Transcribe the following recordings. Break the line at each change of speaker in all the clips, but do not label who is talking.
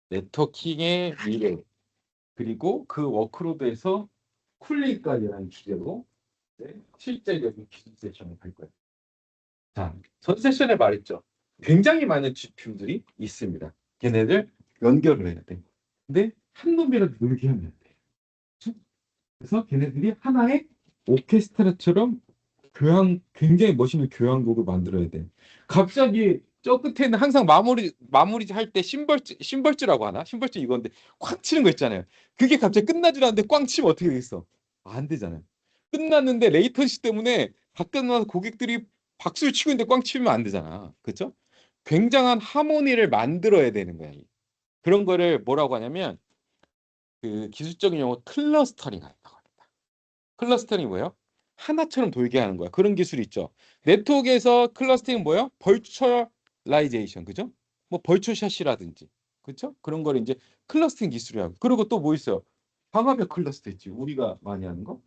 네트워킹의 미래, 그리고 그 워크로드에서 쿨링까지라는 주제로 실제적인 기술 세션을 할 거예요. 자, 전 세션에 말했죠. 굉장히 많은 GPU들이 있습니다. 걔네들 연결을 해야 돼. 근데 한 놈이라도 놀게 하면 돼. 그래서 걔네들이 하나의 오케스트라처럼 굉장히 멋있는 교향곡을 만들어야 돼. 갑자기 저 끝에는 항상 마무리 할 때 심벌즈라고 하나? 심벌즈 이건데 꽉 치는 거 있잖아요. 그게 갑자기 끝나질 않는데 꽝 치면 어떻게 되겠어? 안 되잖아요. 끝났는데 레이턴시 때문에 가끔 나서 고객들이 박수를 치고 있는데 꽝 치면 안 되잖아. 그렇죠? 굉장한 하모니를 만들어야 되는 거야. 그런 거를 뭐라고 하냐면 그 기술적인 용어 클러스터링 한다고 합니다. 클러스터링이 뭐예요? 하나처럼 돌게 하는 거야. 그런 기술이 있죠. 네트워크에서 클러스터링은 뭐예요? 벌추얼라이제이션, 그죠? 뭐 벌초샷이라든지, 그렇죠? 그런 거를 이제 클러스터링 기술이라고. 그리고 또 뭐 있어요? 방화벽 클러스터 있지. 우리가 많이 하는 거.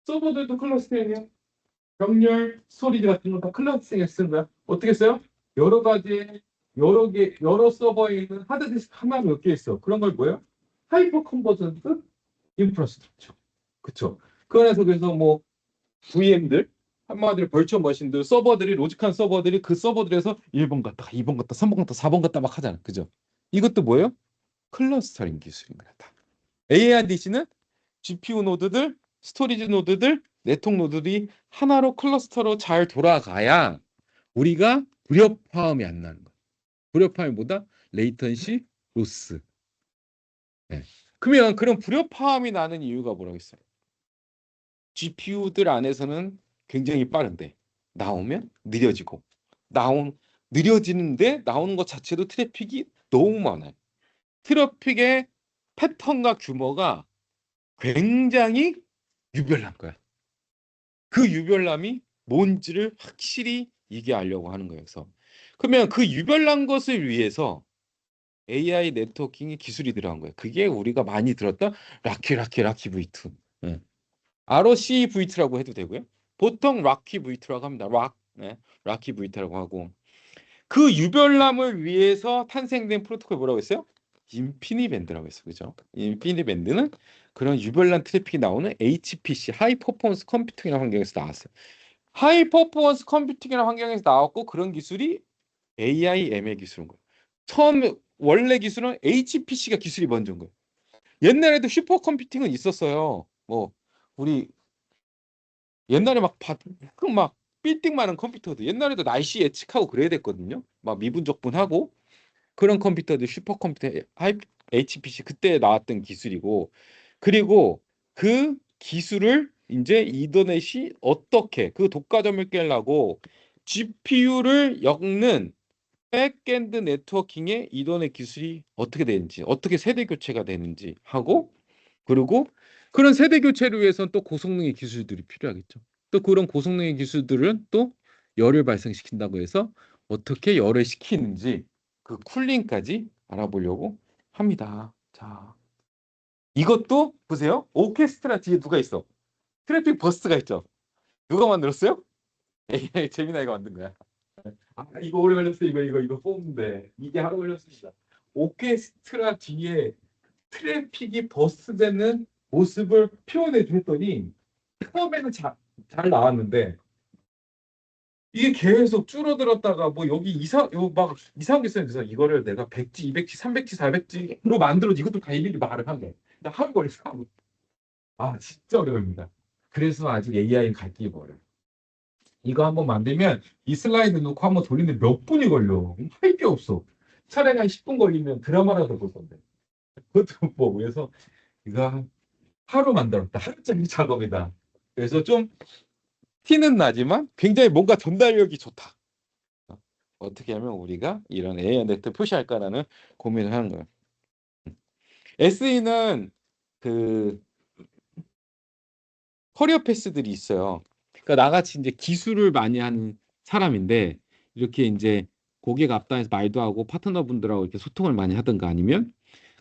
서버들도 클러스터링이에요. 병렬, 스토리지 같은 거 다 클러스터링에 쓰는 거야. 어떻게 써요? 여러 가지, 여러 서버에 있는 하드디스크 하나 몇 개 있어. 그런 걸 뭐예요? 하이퍼 컨버전트 인프라스트럭처. 그쵸? 그 안에서 그래서 뭐 VM들 한마디로 벌처 머신들 서버들이 로직한 서버들이 그 서버들에서 1번 갔다가 2번 갔다 3번 갔다 4번 갔다 막 하잖아. 그죠? 이것도 뭐예요? 클러스터링 기술인 거야. 다. AIDC는 GPU 노드들, 스토리지 노드들, 네트워크 노드들이 하나로 클러스터로 잘 돌아가야 우리가 불협화음이 안 나는 거야. 불협화음이 뭐다? 레이턴시, 로스. 네. 그러면 그런 불협화음이 나는 이유가 뭐라고 했어요? GPU들 안에서는 굉장히 빠른데 나오면 느려지고 느려지는데 나오는 것 자체도 트래픽이 너무 많아요. 트래픽의 패턴과 규모가 굉장히 유별난 거야. 그 유별남이 뭔지를 확실히 이게 알려고 하는 거예요. 그래서 그러면 그 유별난 것을 위해서 AI 네트워킹의 기술이 들어간 거예요. 그게 우리가 많이 들었던 라키 V2. 네. ROC V2라고 해도 되고요. 보통 락키 V2라고 합니다. 락키 V2라고 하고 그 유별남을 위해서 탄생된 프로토콜 뭐라고 했어요? 인피니밴드라고 했어요. 그죠? 인피니밴드는 그런 유별난 트래픽이 나오는 HPC, 하이 퍼포먼스 컴퓨팅이라는 환경에서 나왔어요. 하이 퍼포먼스 컴퓨팅이라는 환경에서 나왔고 그런 기술이 AIM의 기술인 거예요. 처음 원래 기술은 HPC가 기술이 먼저인 거예요. 옛날에도 슈퍼컴퓨팅은 있었어요. 뭐 우리 옛날에 막 빌딩 많은 컴퓨터도 옛날에도 날씨 예측하고 그래야 됐거든요. 막 미분적분하고 그런 컴퓨터들 슈퍼컴퓨터 HPC 그때 나왔던 기술이고 그리고 그 기술을 이제 이더넷이 어떻게 그 독과점을 깨려고 GPU를 엮는 백엔드 네트워킹의 이더넷 기술이 어떻게 되는지 어떻게 세대 교체가 되는지 하고 그리고 그런 세대 교체를 위해서는 또 고성능의 기술들이 필요하겠죠. 또 그런 고성능의 기술들은 또 열을 발생시킨다고 해서 어떻게 열을 식히는지 그 쿨링까지 알아보려고 합니다. 자, 이것도 보세요. 오케스트라 뒤에 누가 있어? 트래픽 버스가 있죠. 누가 만들었어요? AI 재미나이가 만든 거야. 아, 이거 오래 걸렸어. 이거 뽑는데 이게 하루 걸렸습니다. 오케스트라 뒤에 트래픽이 버스되는 모습을 표현해 줬더니 처음에는 잘 나왔는데 이게 계속 줄어들었다가 뭐 여기 막 이상한 게 있어요. 그래서 이거를 내가 100G, 200G, 300G, 400G로 만들어지 이것도 다 일일이 말을 한 게. 나 하루 걸렸어. 하루. 아 진짜 어려웁니다. 그래서 아직 AI는 갈 길이 멀어요. 이거 한번 만들면 이 슬라이드 놓고 한번 돌리는데 몇 분이 걸려. 할 게 없어. 차라리 한 10분 걸리면 드라마라도 볼 건데. 그것도 못 보고 그래서 이거 하루 만들었다. 하루짜리 작업이다. 그래서 좀 티는 나지만 굉장히 뭔가 전달력이 좋다. 어떻게 하면 우리가 이런 AI 네트 표시할까라는 고민을 하는 거예요. SE는 그 커리어 패스들이 있어요. 그러니까 나같이 이제 기술을 많이 하는 사람인데 이렇게 이제 고객 앞단에서 말도 하고 파트너분들하고 이렇게 소통을 많이 하든가 아니면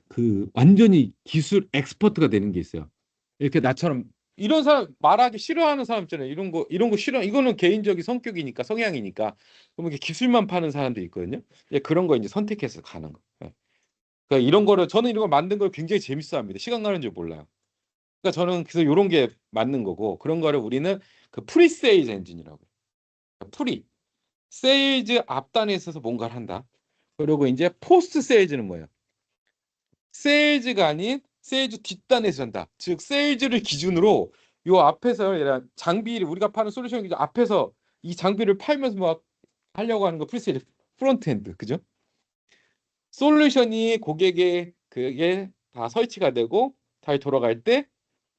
그 완전히 기술 엑스퍼트가 되는 게 있어요. 이렇게 나처럼 이런 사람 말하기 싫어하는 사람 있잖아요. 이런 거 싫어. 이거는 개인적인 성격이니까 성향이니까. 그러면 이렇게 기술만 파는 사람도 있거든요. 그런 거 이제 선택해서 가는 거. 예. 그러니까 이런 거를 저는 이런 걸 만든 걸 굉장히 재밌어합니다. 시간 가는 줄 몰라요. 그러니까 저는 그래서 이런 게 맞는 거고 그런 거를 우리는 그 프리세일즈 엔진이라고 해요. 그러니까 프리 세일즈 앞단에 있어서 뭔가를 한다. 그리고 이제 포스트 세일즈는 뭐예요? 세일즈가 아닌 세일즈 뒷단에서 한다. 즉 세일즈를 기준으로 요 앞에서 이런 장비를 우리가 파는 솔루션 기준 앞에서 이 장비를 팔면서 막 하려고 하는 거 프리세일즈 프론트엔드 그죠? 솔루션이 고객의 그게 다 설치가 되고 잘 돌아갈 때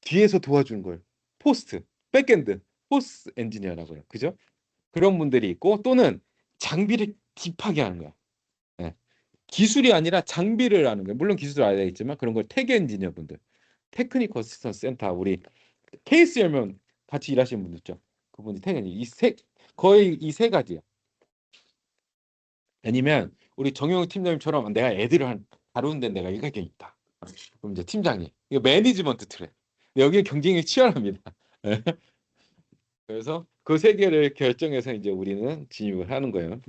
뒤에서 도와주는 걸 포스트 백엔드 포스트 엔지니어라고요. 그죠? 그런 분들이 있고 또는 장비를 딥하게 하는 거야. 예. 기술이 아니라 장비를 하는 거예요. 물론 기술을 알아야 되겠지만 그런 걸 태그 엔지니어 분들, 테크니컬 시스턴 센터 우리 케이스 열면 같이 일하시는 분들 있죠. 그분이 태그 엔지니어 이세 거의 이 세 가지야. 아니면 우리 정용 팀장님처럼 내가 애들을 다루는데 내가 일가견 있다. 그럼 이제 팀장님 이거 매니지먼트 트랙. 여기 경쟁이 치열합니다. 그래서 그 세 개를 결정해서 이제 우리는 진입을 하는 거예요.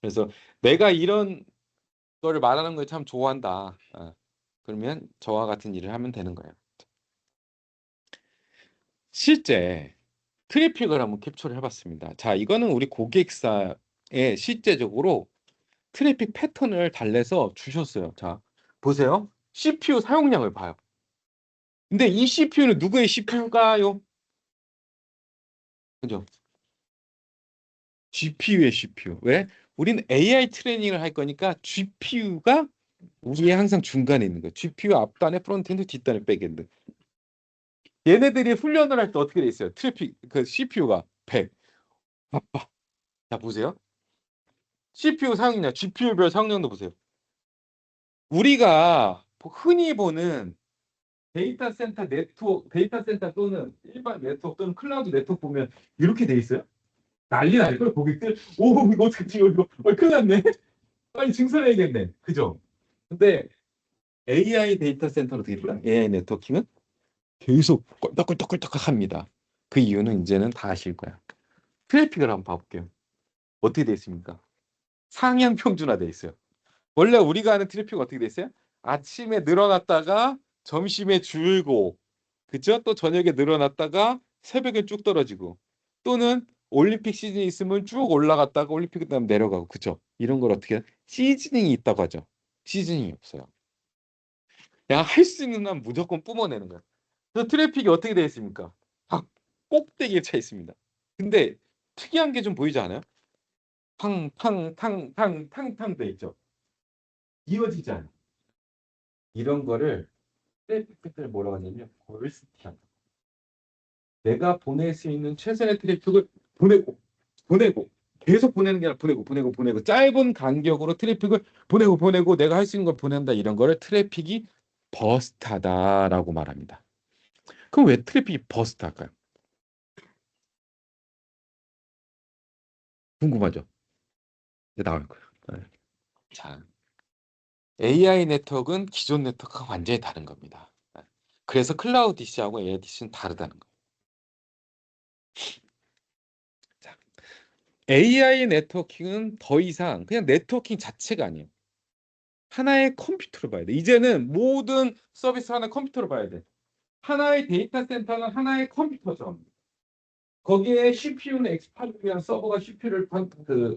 그래서 내가 이런 거를 말하는 걸 참 좋아한다. 그러면 저와 같은 일을 하면 되는 거예요. 실제 트래픽을 한번 캡처를 해봤습니다. 자, 이거는 우리 고객사에 실제적으로 트래픽 패턴을 달래서 주셨어요. 자, 보세요. CPU 사용량을 봐요. 근데 이 CPU는 누구의 CPU가요? 그죠? GPU의 CPU. 왜? 우리는 AI 트레이닝을 할 거니까 GPU가 우리의 항상 중간에 있는 거예요. GPU 앞단에 프론트엔드, 뒷단에 백엔드. 얘네들이 훈련을 할 때 어떻게 돼 있어요? 트래픽 그 CPU가 100. 바빠. 자, 보세요. CPU 사용량, GPU별 사용량도 보세요. 우리가 흔히 보는 데이터 센터 네트워크, 데이터 센터 또는 일반 네트워크 또는 클라우드 네트워크 보면 이렇게 돼 있어요. 난리 날 걸 고객들. 오, 이거 어떻게 이거 큰일 났네. 빨리 증설해야겠네. 그죠? 근데 AI 데이터 센터로 되겠다. AI 네트워킹은 계속 껄떡껄떡껄떡 합니다. 그 이유는 이제는 다 아실 거야. 트래픽을 한번 봐볼게요. 어떻게 돼 있습니까? 상향 평준화돼 있어요. 원래 우리가 하는 트래픽 어떻게 돼 있어요? 아침에 늘어났다가 점심에 줄고, 그죠? 또 저녁에 늘어났다가 새벽에 쭉 떨어지고, 또는 올림픽 시즌이 있으면 쭉 올라갔다가 올림픽 그다음 내려가고, 그죠? 이런 걸 어떻게 시즈닝이 있다고 하죠. 시즈닝이 없어요. 그냥 할 수 있는 한 무조건 뿜어내는 거야. 그래서 트래픽이 어떻게 되어 있습니까? 다 꼭대기에 차 있습니다. 근데 특이한 게 좀 보이지 않아요? 탕탕탕탕탕탕 돼 있죠. 이어지지 않아. 이런 거를 트래픽을 뭐라고 하냐면 벌스티한. 내가 보낼 수 있는 최선의 트래픽을 보내고 보내고 계속 보내는 게 아니라 보내고 짧은 간격으로 트래픽을 보내고 내가 할 수 있는 걸 보낸다 이런 거를 트래픽이 버스트하다라고 말합니다. 그럼 왜 트래픽이 버스트할까요? 궁금하죠? 이제 나올 거예요. 네. 자, AI 네트워크는 기존 네트워크가 완전히 다른 겁니다. 네. 그래서 클라우드 DC하고 AI DC는 다르다는 거예요. 자, AI 네트워킹은 더 이상 그냥 네트워킹 자체가 아니에요. 하나의 컴퓨터로 봐야 돼. 이제는 모든 서비스 하나의 컴퓨터로 봐야 돼. 하나의 데이터 센터는 하나의 컴퓨터죠. 거기에 CPU는 X86 이라는 서버가 CPU를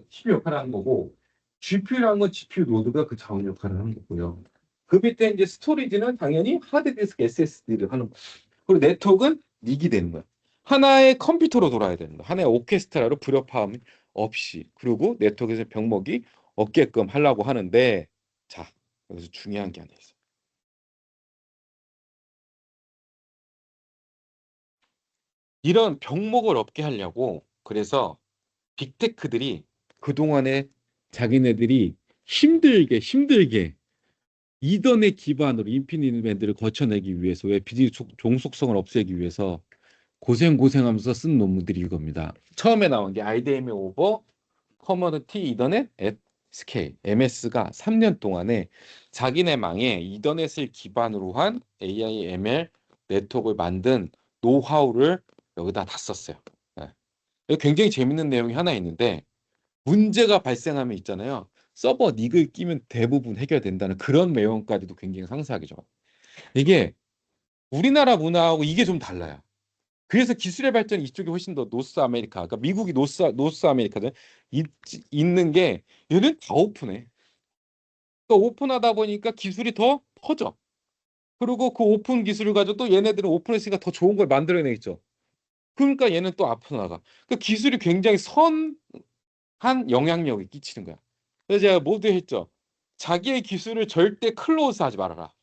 CPU 역할을 하는 거고 GPU라는 건 GPU 노드가 그 자원 역할을 하는 거고요. 그 밑에 이제 스토리지는 당연히 하드디스크 SSD를 하는 거예요. 그리고 네트워크는 닉이 되는 거야. 하나의 컴퓨터로 돌아야 되는 거야. 하나의 오케스트라로 불협화음 없이. 그리고 네트워크에서 병목이 없게끔 하려고 하는데 자, 여기서 중요한 게 하나 있어요. 이런 병목을 없게 하려고 그래서 빅테크들이 그동안에 자기네들이 힘들게 이더넷 기반으로 인피니트 밴드를 거쳐내기 위해서 왜 비디오 종속성을 없애기 위해서 고생하면서 쓴 논문들이 이겁니다. 처음에 나온 게 IDM 오버 커머니티 이더넷 앳 스케일 MS가 3년 동안에 자기네 망에 이더넷을 기반으로 한 AI ML 네트워크를 만든 노하우를 여기다 다 썼어요. 네. 굉장히 재밌는 내용이 하나 있는데 문제가 발생하면 있잖아요. 서버 닉을 끼면 대부분 해결된다는 그런 내용까지도 굉장히 상세하게 적어요. 이게 우리나라 문화하고 이게 좀 달라요. 그래서 기술의 발전이 이쪽이 훨씬 더 노스 아메리카, 그러니까 미국이 노스 아메리카든 있는 게 얘는 다 오픈해. 그러니까 오픈하다 보니까 기술이 더 퍼져. 그리고 그 오픈 기술을 가지고 또 얘네들은 오픈했으니까 더 좋은 걸 만들어내겠죠. 그러니까 얘는 또 앞으로 나가. 그 기술이 굉장히 선한 영향력을 끼치는 거야. 그래서 제가 모두 했죠. 자기의 기술을 절대 클로즈하지 말아라.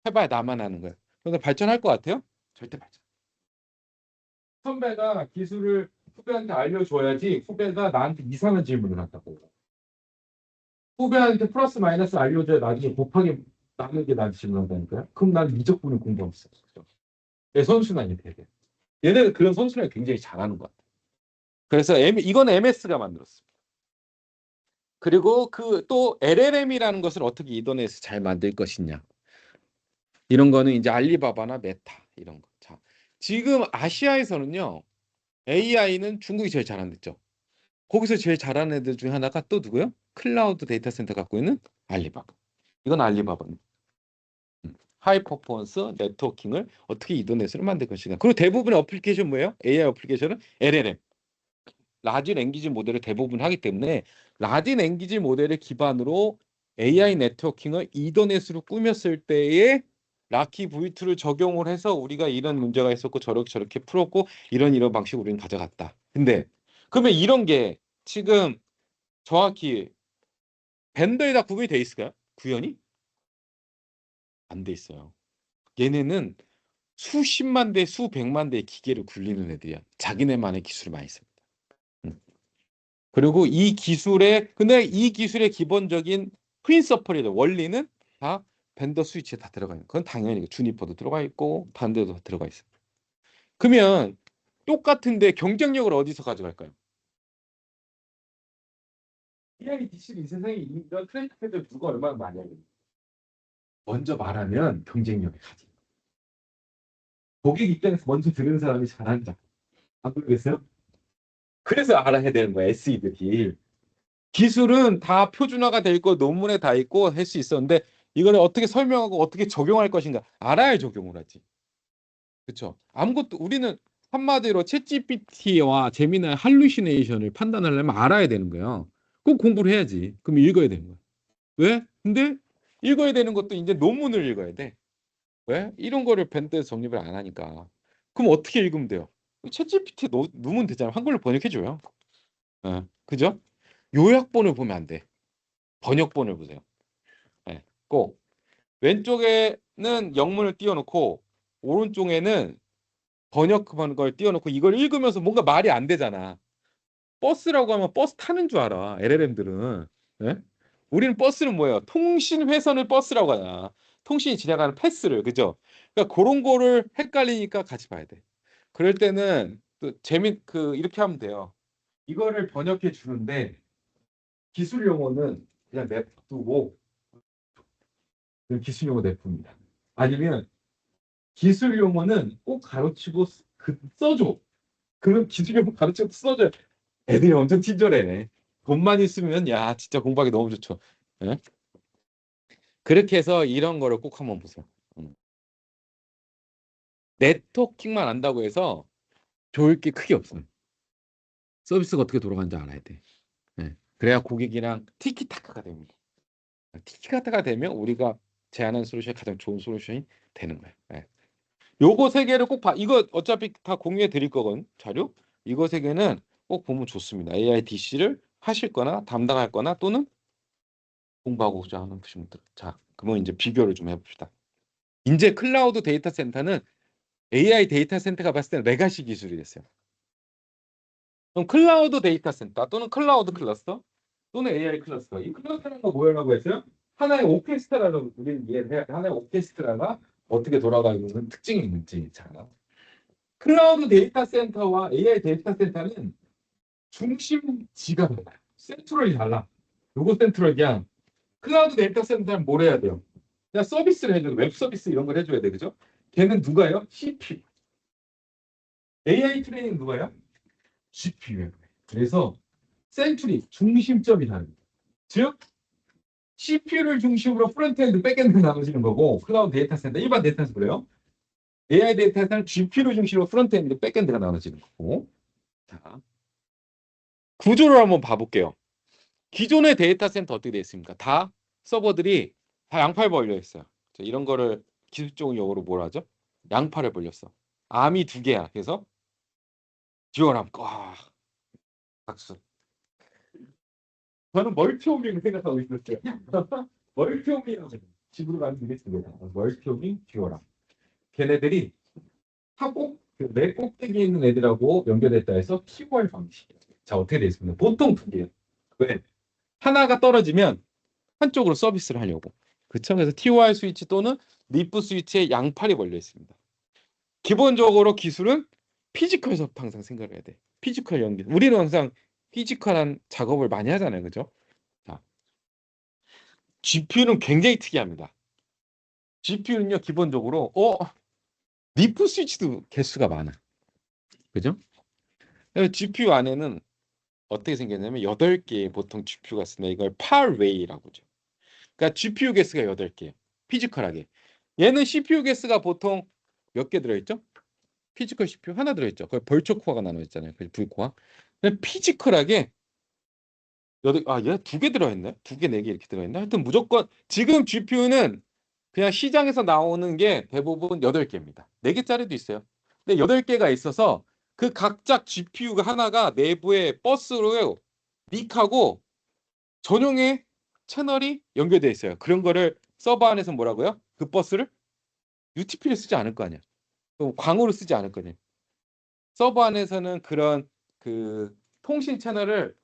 해봐야 나만 하는 거야. 그래서 발전할 것 같아요? 절대 발전. 선배가 기술을 후배한테 알려줘야지 후배가 나한테 이상한 질문을 한다고. 후배한테 플러스 마이너스 알려줘야 나중에 곱하기 나누는 게 나한테 질문한다니까요. 그럼 난 미적분을 공부하고 있어. 내 선순환이 돼야 돼. 얘네는 그런 선순환을 굉장히 잘하는 것 같아. 그래서 이건 MS가 만들었습니다. 그리고 그 또 LLM이라는 것을 어떻게 이더넷에서 잘 만들 것이냐. 이런 거는 이제 알리바바나 메타 이런 거. 자, 지금 아시아에서는요. AI는 중국이 제일 잘한댔죠. 거기서 제일 잘하는 애들 중에 하나가 또 누구요? 클라우드 데이터 센터 갖고 있는 알리바바. 이건 알리바바입니다. 하이 퍼포먼스 네트워킹을 어떻게 이더넷으로 만들 것인가. 그리고 대부분의 어플리케이션 뭐예요? AI 어플리케이션은 LLM. 라지 랭귀지 모델을 대부분 하기 때문에 라지 랭귀지 모델을 기반으로 AI 네트워킹을 이더넷으로 꾸몄을 때에 라키 V2를 적용을 해서 우리가 이런 문제가 있었고 저렇게 저렇게 풀었고 이런 방식으로 우리는 가져갔다. 근데 그러면 이런 게 지금 정확히 벤더에다 구분이 돼 있을까요? 구현이? 안 돼 있어요. 얘네는 수십만 대, 수백만 대의 기계를 굴리는 애들이야. 자기네만의 기술을 많이 씁니다. 그리고 근데 이 기술의 기본적인 프린서플이든 원리는 다 벤더 스위치에 다 들어가 있는. 그건 당연히 주니퍼도 들어가 있고 반대도 들어가 있어요. 그러면 똑같은데 경쟁력을 어디서 가져갈까요? EIDC를 이 세상에 이런 트렌드들 누가 얼마나 많이 하겠어요? 먼저 말하면 경쟁력이 가지. 고객 입장에서 먼저 들은 사람이 잘한다. 안 그러겠어요? 그래서 알아야 되는 거야, SE들이. 기술은 다 표준화가 돼 있고 논문에 다 있고 할 수 있었는데 이거를 어떻게 설명하고 어떻게 적용할 것인가 알아야 적용을 하지. 그렇죠? 아무것도 우리는 한마디로 챗GPT와 제미나의 할루시네이션을 판단하려면 알아야 되는 거예요. 꼭 공부를 해야지. 그럼 읽어야 되는 거야. 왜? 근데 읽어야 되는 것도 이제 논문을 읽어야 돼. 왜? 이런 거를 밴드에서 정립을 안 하니까. 그럼 어떻게 읽으면 돼요? 챗GPT 넣으면 되잖아. 한글로 번역해줘요. 그죠? 요약본을 보면 안 돼. 번역본을 보세요. 예, 꼭 왼쪽에는 영문을 띄워놓고 오른쪽에는 번역한 걸 띄워놓고 이걸 읽으면서 뭔가 말이 안 되잖아. 버스라고 하면 버스 타는 줄 알아. LLM들은. 예? 우리는 버스는 뭐예요? 통신 회선을 버스라고 하잖아. 통신이 지나가는 패스를 그죠? 그러니까 그런 거를 헷갈리니까 같이 봐야 돼. 그럴 때는 또 이렇게 하면 돼요. 이거를 번역해 주는데 기술 용어는 그냥 냅두고 기술 용어 냅둡니다. 아니면 기술 용어는 꼭 가르치고 써줘. 그럼 기술 용어 가르치고 써줘. 애들이 엄청 친절해. 돈만 있으면 야 진짜 공부하기 너무 좋죠. 예? 그렇게 해서 이런 거를 꼭 한번 보세요. 네트워킹만 안다고 해서 좋을 게 크게 없어요. 서비스가 어떻게 돌아가는지 알아야 돼. 예. 그래야 고객이랑 티키타카가 됩니다. 티키타카가 되면 우리가 제안하는 솔루션이 가장 좋은 솔루션이 되는 거예요. 예. 요거 세 개를 꼭 봐. 이거 어차피 다 공유해 드릴 거거든. 자료. 이거 세 개는 꼭 보면 좋습니다. AIDC를 하실 거나 담당할 거나 또는 공부하고자 하는 분들. 자, 그러면 이제 비교를 좀 해봅시다. 이제 클라우드 데이터 센터는 AI 데이터 센터가 봤을 때는 레가시 기술이 됐어요. 그럼 클라우드 데이터 센터 또는 클라우드 클러스터 또는 AI 클러스터. 이 클러스터라는 거 뭐라고 했어요? 하나의 오케스트라라고 우리는 이해를 해야 돼. 하나의 오케스트라가 어떻게 돌아가고 있는 특징이 있는지. 자, 클라우드 데이터 센터와 AI 데이터 센터는 중심지가 달라요. 센트럴이 달라. 요거 센트럴이야. 클라우드 데이터 센터는 뭘 해야 돼요? 그냥 서비스를 해줘요. 웹 서비스 이런 걸 해줘야 돼. 그죠? 걔는 누가요? CPU. AI 트레이닝 누가요? GPU예요. 그래서 센트리, 중심점이 다릅니다. 즉, CPU를 중심으로 프론트엔드, 백엔드 나눠지는 거고, 클라우드 데이터 센터, 일반 데이터 센터 그래요. AI 데이터 센터는 GPU를 중심으로 프론트엔드, 백엔드가 나눠지는 거고. 자, 구조를 한번 봐볼게요. 기존의 데이터 센터 어떻게 되어 있습니까? 다 서버들이 다 양팔 벌려 있어요. 이런 거를 기술적인 용어로 뭐라 하죠? 양팔을 벌렸어. 암이 두 개야. 그래서 듀얼암. 와, 박수. 저는 멀티오밍 생각하고 있었어요. 멀티오밍 집으로 가는 길에 두 개다. 멀티오밍, 듀얼암. 걔네들이 내 꼭대기에 있는 애들하고 연결됐다 해서 TOR 방식이에요. 자, 어떻게 되어 있습니까? 보통 두 개예요. 왜? 하나가 떨어지면 한쪽으로 서비스를 하려고. 그쵸? 그래서 TOR 스위치 또는 리프 스위치에 양팔이 걸려 있습니다. 기본적으로 기술은 피지컬에서 항상 생각을 해야 돼. 피지컬 연결. 우리는 항상 피지컬한 작업을 많이 하잖아요. 그죠? 자, GPU는 굉장히 특이합니다. GPU는요, 기본적으로, 리프 스위치도 개수가 많아. 그죠? GPU 안에는 어떻게 생겼냐면 8개의 보통 GPU가 쓰는데 이걸 팔웨이라고 하죠. 그러니까 GPU 개수가 8개예요. 피지컬하게. 얘는 CPU 개수가 보통 몇 개 들어있죠? 피지컬 CPU 하나 들어있죠. 그걸 벌초 코어가 나눠 있잖아요. 그 V코어. 근데 피지컬하게 얘 두 개 들어있네. 두 개, 네 개 이렇게 들어있네. 하여튼 무조건 지금 GPU는 그냥 시장에서 나오는 게 대부분 8개입니다. 4개짜리도 있어요. 근데 8개가 있어서 그 각자 GPU가 하나가 내부에 버스로 닉하고 전용의 채널이 연결되어 있어요. 그런 거를 서버 안에서 뭐라고요? 그 버스를 UTP를 쓰지 않을 거 아니야. 광호를 쓰지 않을 거냐. 서버 안에서는 그런 그 통신 채널을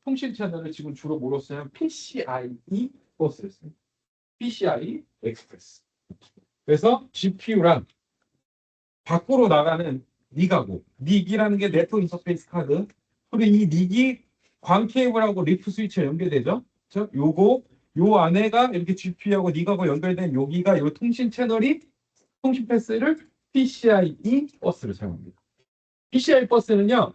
지금 주로 뭐로 쓰냐면 PCIe 버스를 씁니다. PCI Express. 그래서 GPU랑 밖으로 나가는 닉하고 닉이라는 게 네트워크 인터페이스 카드. 그리고 이 닉이 광 케이블하고 리프 스위치가 연결되죠. 요 안에가 이렇게 GPU하고 닉하고 연결된 여기가 요 통신 채널이 통신 패스를 PCIe 버스를 사용합니다. PCI 버스는요,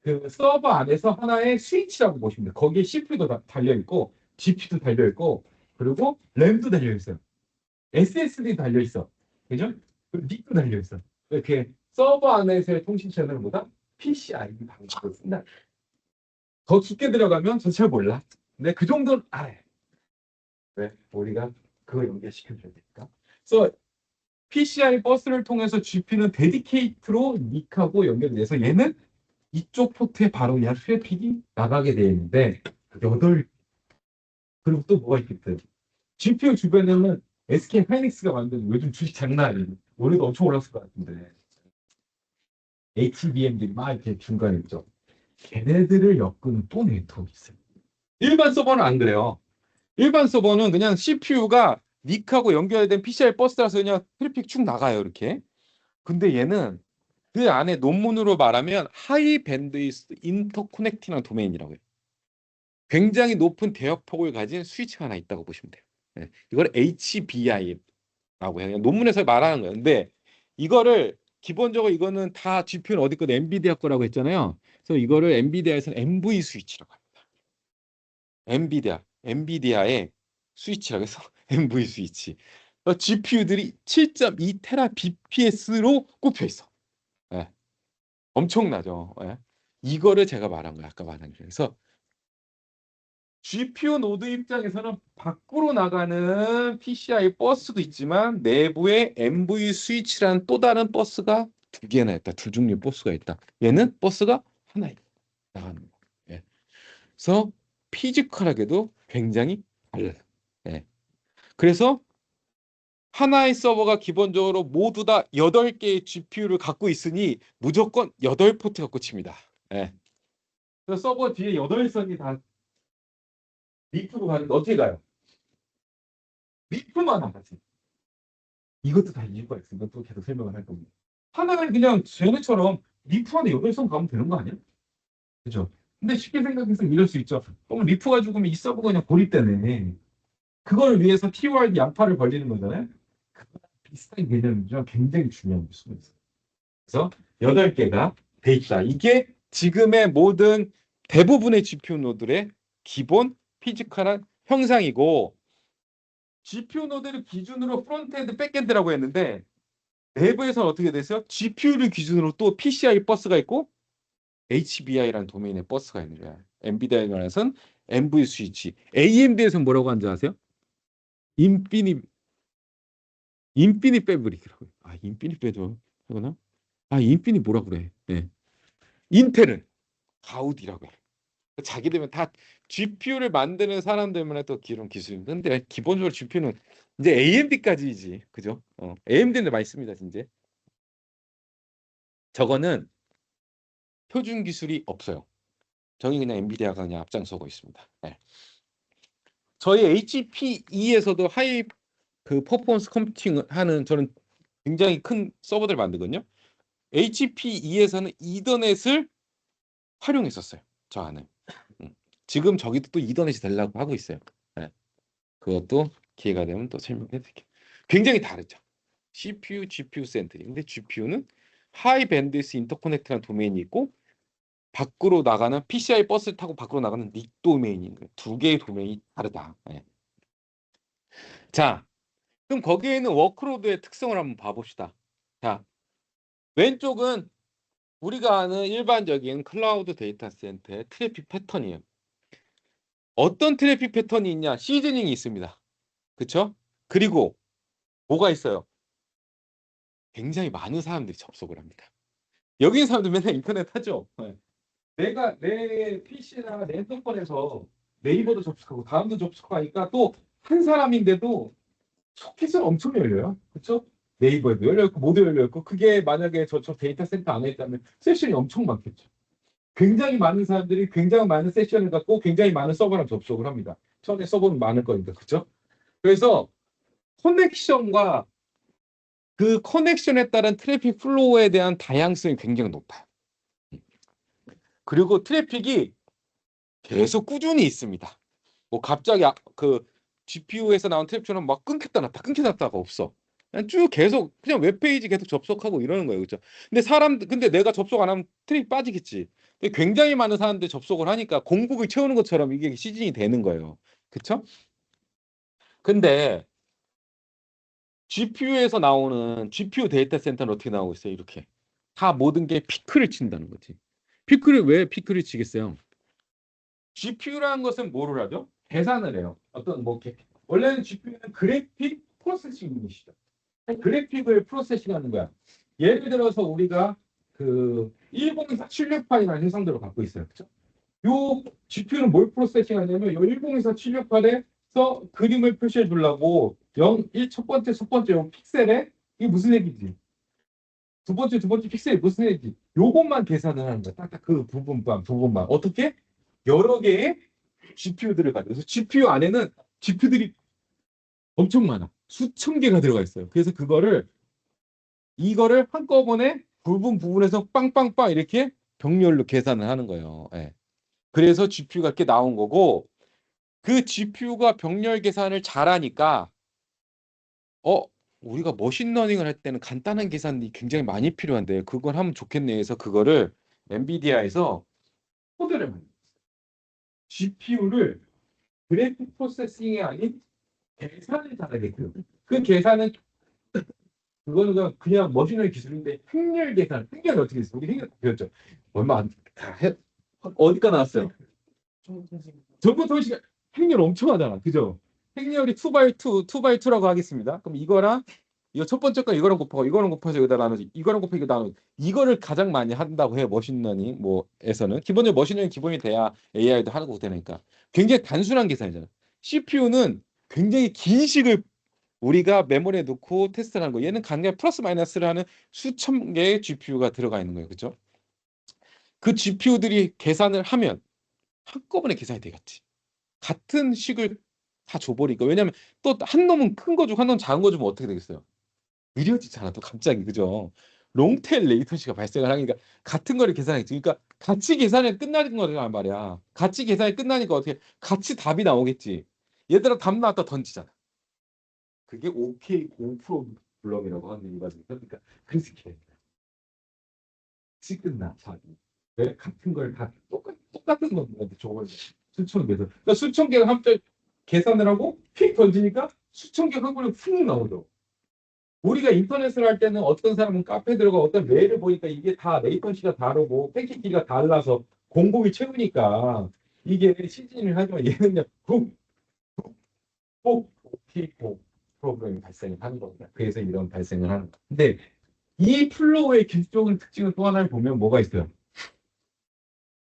그 서버 안에서 하나의 스위치라고 보시면 돼요. 거기에 CPU도 달려 있고, GPU도 달려 있고, 그리고 램도 달려 있어요. SSD 달려 있어. 그죠? 그리고 닉도 달려 있어. 이렇게 서버 안에서의 통신 채널보다 PCI 방식을 쓴다. 더 깊게 들어가면 저 잘 몰라. 근데 그 정도는 알아요. 왜? 우리가 그거 연결시켜줘야 되니까. 그래서 PCI 버스를 통해서 GPU는 데디케이트로 닉하고 연결돼서 얘는 이쪽 포트에 바로 그냥 트래픽이 나가게 되어 있는데 8 그리고 또 뭐가 있겠어요? GPU 주변에는 SK 하이닉스가 만든 요즘 주식 장난 아니에요. 올해도 엄청 올랐을 것 같은데 HBM들이 막 이렇게 중간에 있죠. 걔네들을 엮는 또 네트워크 있어요. 일반 서버는 안 그래요. 일반 서버는 그냥 CPU가 닉하고 연결된 PCI 버스라서 그냥 트래픽 쭉 나가요 이렇게. 근데 얘는 그 안에 논문으로 말하면 하이 밴드위스 인터커넥팅한 도메인이라고 해요. 굉장히 높은 대역폭을 가진 스위치가 하나 있다고 보시면 돼요. 이걸 HBI라고 해요. 논문에서 말하는 거예요. 근데 이거를 기본적으로 이거는 다 GPU는 어디 거든 엔비디아 거라고 했잖아요. 그래서 이거를 엔비디아에서는 MV 스위치라고 합니다. 엔비디아의 스위치라고 해서 MV 스위치. GPU들이 7.2 테라 BPS로 꼽혀 있어. 예, 엄청나죠. 예. 이거를 제가 말한 거예요. 아까 말한 게. 그래서 GPU 노드 입장에서는 밖으로 나가는 PCI 버스도 있지만 내부에 MV 스위치라는 또 다른 버스가 두 개나 있다. 두 종류의 버스가 있다. 얘는 버스가 하나 나가는 거예요. 예. 그래서 피지컬하게도 굉장히 달라요. 예. 그래서 하나의 서버가 기본적으로 모두 다 8개의 GPU를 갖고 있으니 무조건 8포트 갖고 칩니다. 예. 그래서 서버 뒤에 8선이 다 리프로 가는데 어떻게 가요? 리프만 안 가지. 이것도 다 이유가 있으니까 또 계속 설명을 할 겁니다. 하나는 그냥 쟤네처럼 리프 안에 8선 가면 되는 거 아니야? 그죠? 근데 쉽게 생각해서 이럴 수 있죠. 그럼 리프가 죽으면 이 서버가 그냥 고립되네. 그걸 위해서 TORD 양파를 벌리는 거잖아요. 비슷한 개념이죠. 굉장히 중요한 수가 있어요. 그래서 8개가 돼 있다. 이게 지금의 모든 대부분의 GPU 노드의 기본 피지컬한 형상이고 GPU 노드를 기준으로 프론트엔드, 백엔드라고 했는데 내부에서는 어떻게 됐어요? GPU를 기준으로 또 PCI 버스가 있고 HBI라는 도메인의 버스가 있는 거야. 엔비디아에 관해서는 NV 스위치. AMD에서는 뭐라고 하는지 아세요? 인피니 인피니 패브릭이라고. 아, 인피니 패브 하거나? 아, 인피니 뭐라 그래? 네. 인텔은 가우디라고 해. 자기들은 다 GPU를 만드는 사람들만의 또 기본 기술입니다. 근데 기본적으로 GPU는 이제 AMD까지지, 그죠? AMD는 많이 씁니다, 이제. 저거는 표준 기술이 없어요. 저희 그냥 엔비디아가 그냥 앞장서고 있습니다. 네. 저희 HPE에서도 하이 그 퍼포먼스 컴퓨팅 하는 저는 굉장히 큰 서버들 만들거든요. HPE에서는 이더넷을 활용했었어요. 저 안에. 지금 저기도 또 이더넷이 되려고 하고 있어요. 네. 그것도 기회가 되면 또 설명해 드릴게요. 굉장히 다르죠. CPU, GPU 센트리. 근데 GPU는 하이 밴드위스 인터커넥트라는 도메인이 있고 밖으로 나가는 PCI 버스를 타고 밖으로 나가는 닉 도메인인 거예요. 두 개의 도메인이 다르다. 네. 자, 그럼 거기에 있는 워크로드의 특성을 한번 봐봅시다. 자, 왼쪽은 우리가 아는 일반적인 클라우드 데이터 센터의 트래픽 패턴이에요. 어떤 트래픽 패턴이 있냐? 시즈닝이 있습니다. 그렇죠? 그리고 뭐가 있어요? 굉장히 많은 사람들이 접속을 합니다. 여기 있는 사람들 맨날 인터넷 하죠. 네. 내가 내 PC나 내 핸드폰에서 네이버도 접속하고 다음도 접속하니까 또 한 사람인데도 소켓은 엄청 열려요. 그렇죠? 네이버에도 열려있고 모두 열려있고 그게 만약에 저 데이터 센터 안에 있다면 세션이 엄청 많겠죠. 굉장히 많은 사람들이 굉장히 많은 세션을 갖고 굉장히 많은 서버랑 접속을 합니다. 처음에 서버는 많을 거니까. 그렇죠? 그래서 커넥션과 그 커넥션에 따른 트래픽 플로우에 대한 다양성이 굉장히 높아요. 그리고 트래픽이 계속 꾸준히 있습니다. 뭐 갑자기 그 GPU에서 나온 트래픽처럼 막 끊겼다 놨다 끊겼다 놨다가 없어. 그냥 쭉 계속 그냥 웹페이지 계속 접속하고 이러는 거예요. 그렇죠? 근데 내가 접속 안 하면 트래픽 빠지겠지. 근데 굉장히 많은 사람들이 접속을 하니까 공국을 채우는 것처럼 이게 시즌이 되는 거예요. 그렇죠? 근데 GPU에서 나오는 GPU 데이터 센터는 어떻게 나오고 있어요? 이렇게. 다 모든 게 피크를 친다는 거지. 피크를 왜 피크를 치겠어요? GPU라는 것은 뭐를 하죠? 계산을 해요. 어떤 원래는 GPU는 그래픽 프로세싱 유닛이죠. 그래픽을 프로세싱하는 거야. 예를 들어서 우리가 그 1024 768이라는 해상도를 갖고 있어요. 그렇죠? 요 GPU는 뭘 프로세싱하냐면 요 1024 768에서 그림을 표시해 주려고 0, 1 첫 번째 요 픽셀에 이게 무슨 얘기지? 두 번째 픽셀이 무슨 얘기지? 요것만 계산을 하는 거야. 딱딱 그 부분만. 어떻게? 여러 개의 GPU들을 가지고 그래서 GPU 안에는 GPU들이 엄청 많아. 수천 개가 들어가 있어요. 그래서 이거를 한꺼번에 부분에서 빵빵빵 이렇게 병렬로 계산을 하는 거예요. 예. 그래서 GPU가 이렇게 나온 거고 그 GPU가 병렬 계산을 잘하니까 어 우리가 머신러닝을 할 때는 간단한 계산이 굉장히 많이 필요한데 그걸 하면 좋겠네 해서 그거를 엔비디아에서 코드를 만들었어요. GPU를 그래픽 프로세싱이 아닌 계산을 잘하게끔. 그 계산은 그거는 그냥 머신러닝 기술인데 행렬 계산. 행렬 어떻게 했어? 우리 행렬 배웠죠. 얼마 다 해. 어디가 나왔어요? 정보 통신 행렬 엄청 하잖아. 그죠? 행렬이 2x2, 2x2라고 하겠습니다. 그럼 이거랑 이거 첫 번째 거 이거랑 곱해서 여기다 나누지. 이거랑 곱해서 이거 나누지. 이거를 가장 많이 한다고 해요. 머신러닝 뭐에서는 기본적으로 머신러닝 기본이 돼야 AI도 하는 거 되니까. 굉장히 단순한 계산이잖아. CPU는 굉장히 긴 식을 우리가 메모리에 넣고 테스트를 하는 거. 얘는 간결 플러스 마이너스를 하는 수천 개의 GPU가 들어가 있는 거예요. 그죠? 그 GPU들이 계산을 하면 한꺼번에 계산이 되겠지. 같은 식을 다 줘버리니까. 왜냐면 또 한 놈은 큰 거 주고 한 놈은 작은 거 주면 어떻게 되겠어요? 느려지잖아. 또 갑자기. 그죠? 롱테일 레이턴시가 발생을 하니까 같은 거를 계산했지. 그러니까 같이 계산이 끝나는 거란 말이야. 같이 계산이 끝나니까 어떻게 같이 답이 나오겠지. 얘들아 답 나왔다 던지잖아. 그게 OK 고 프로블럼이라고 하는 일반적이죠. 그러니까 그래서 이렇게 같이 끝나. 답이. 왜 같은 걸 다 똑같은 건데 저걸 수천 개서 그러니까 수천 개를 함께 계산을 하고 휙 던지니까 수천 개 화분이 훅 나오죠. 우리가 인터넷을 할 때는 어떤 사람은 카페 들어가 어떤 메일을 보니까 이게 다 레이턴시가 다르고 팬킷 길이가 달라서 공공이 채우니까 이게 시즌을 하지만 얘는 그냥 훅훅훅 훅 프로그램이 발생하는 겁니다. 그래서 이런 발생을 하는 거예요. 근데 이 플로우의 기술적인 특징은 또 하나를 보면 뭐가 있어요?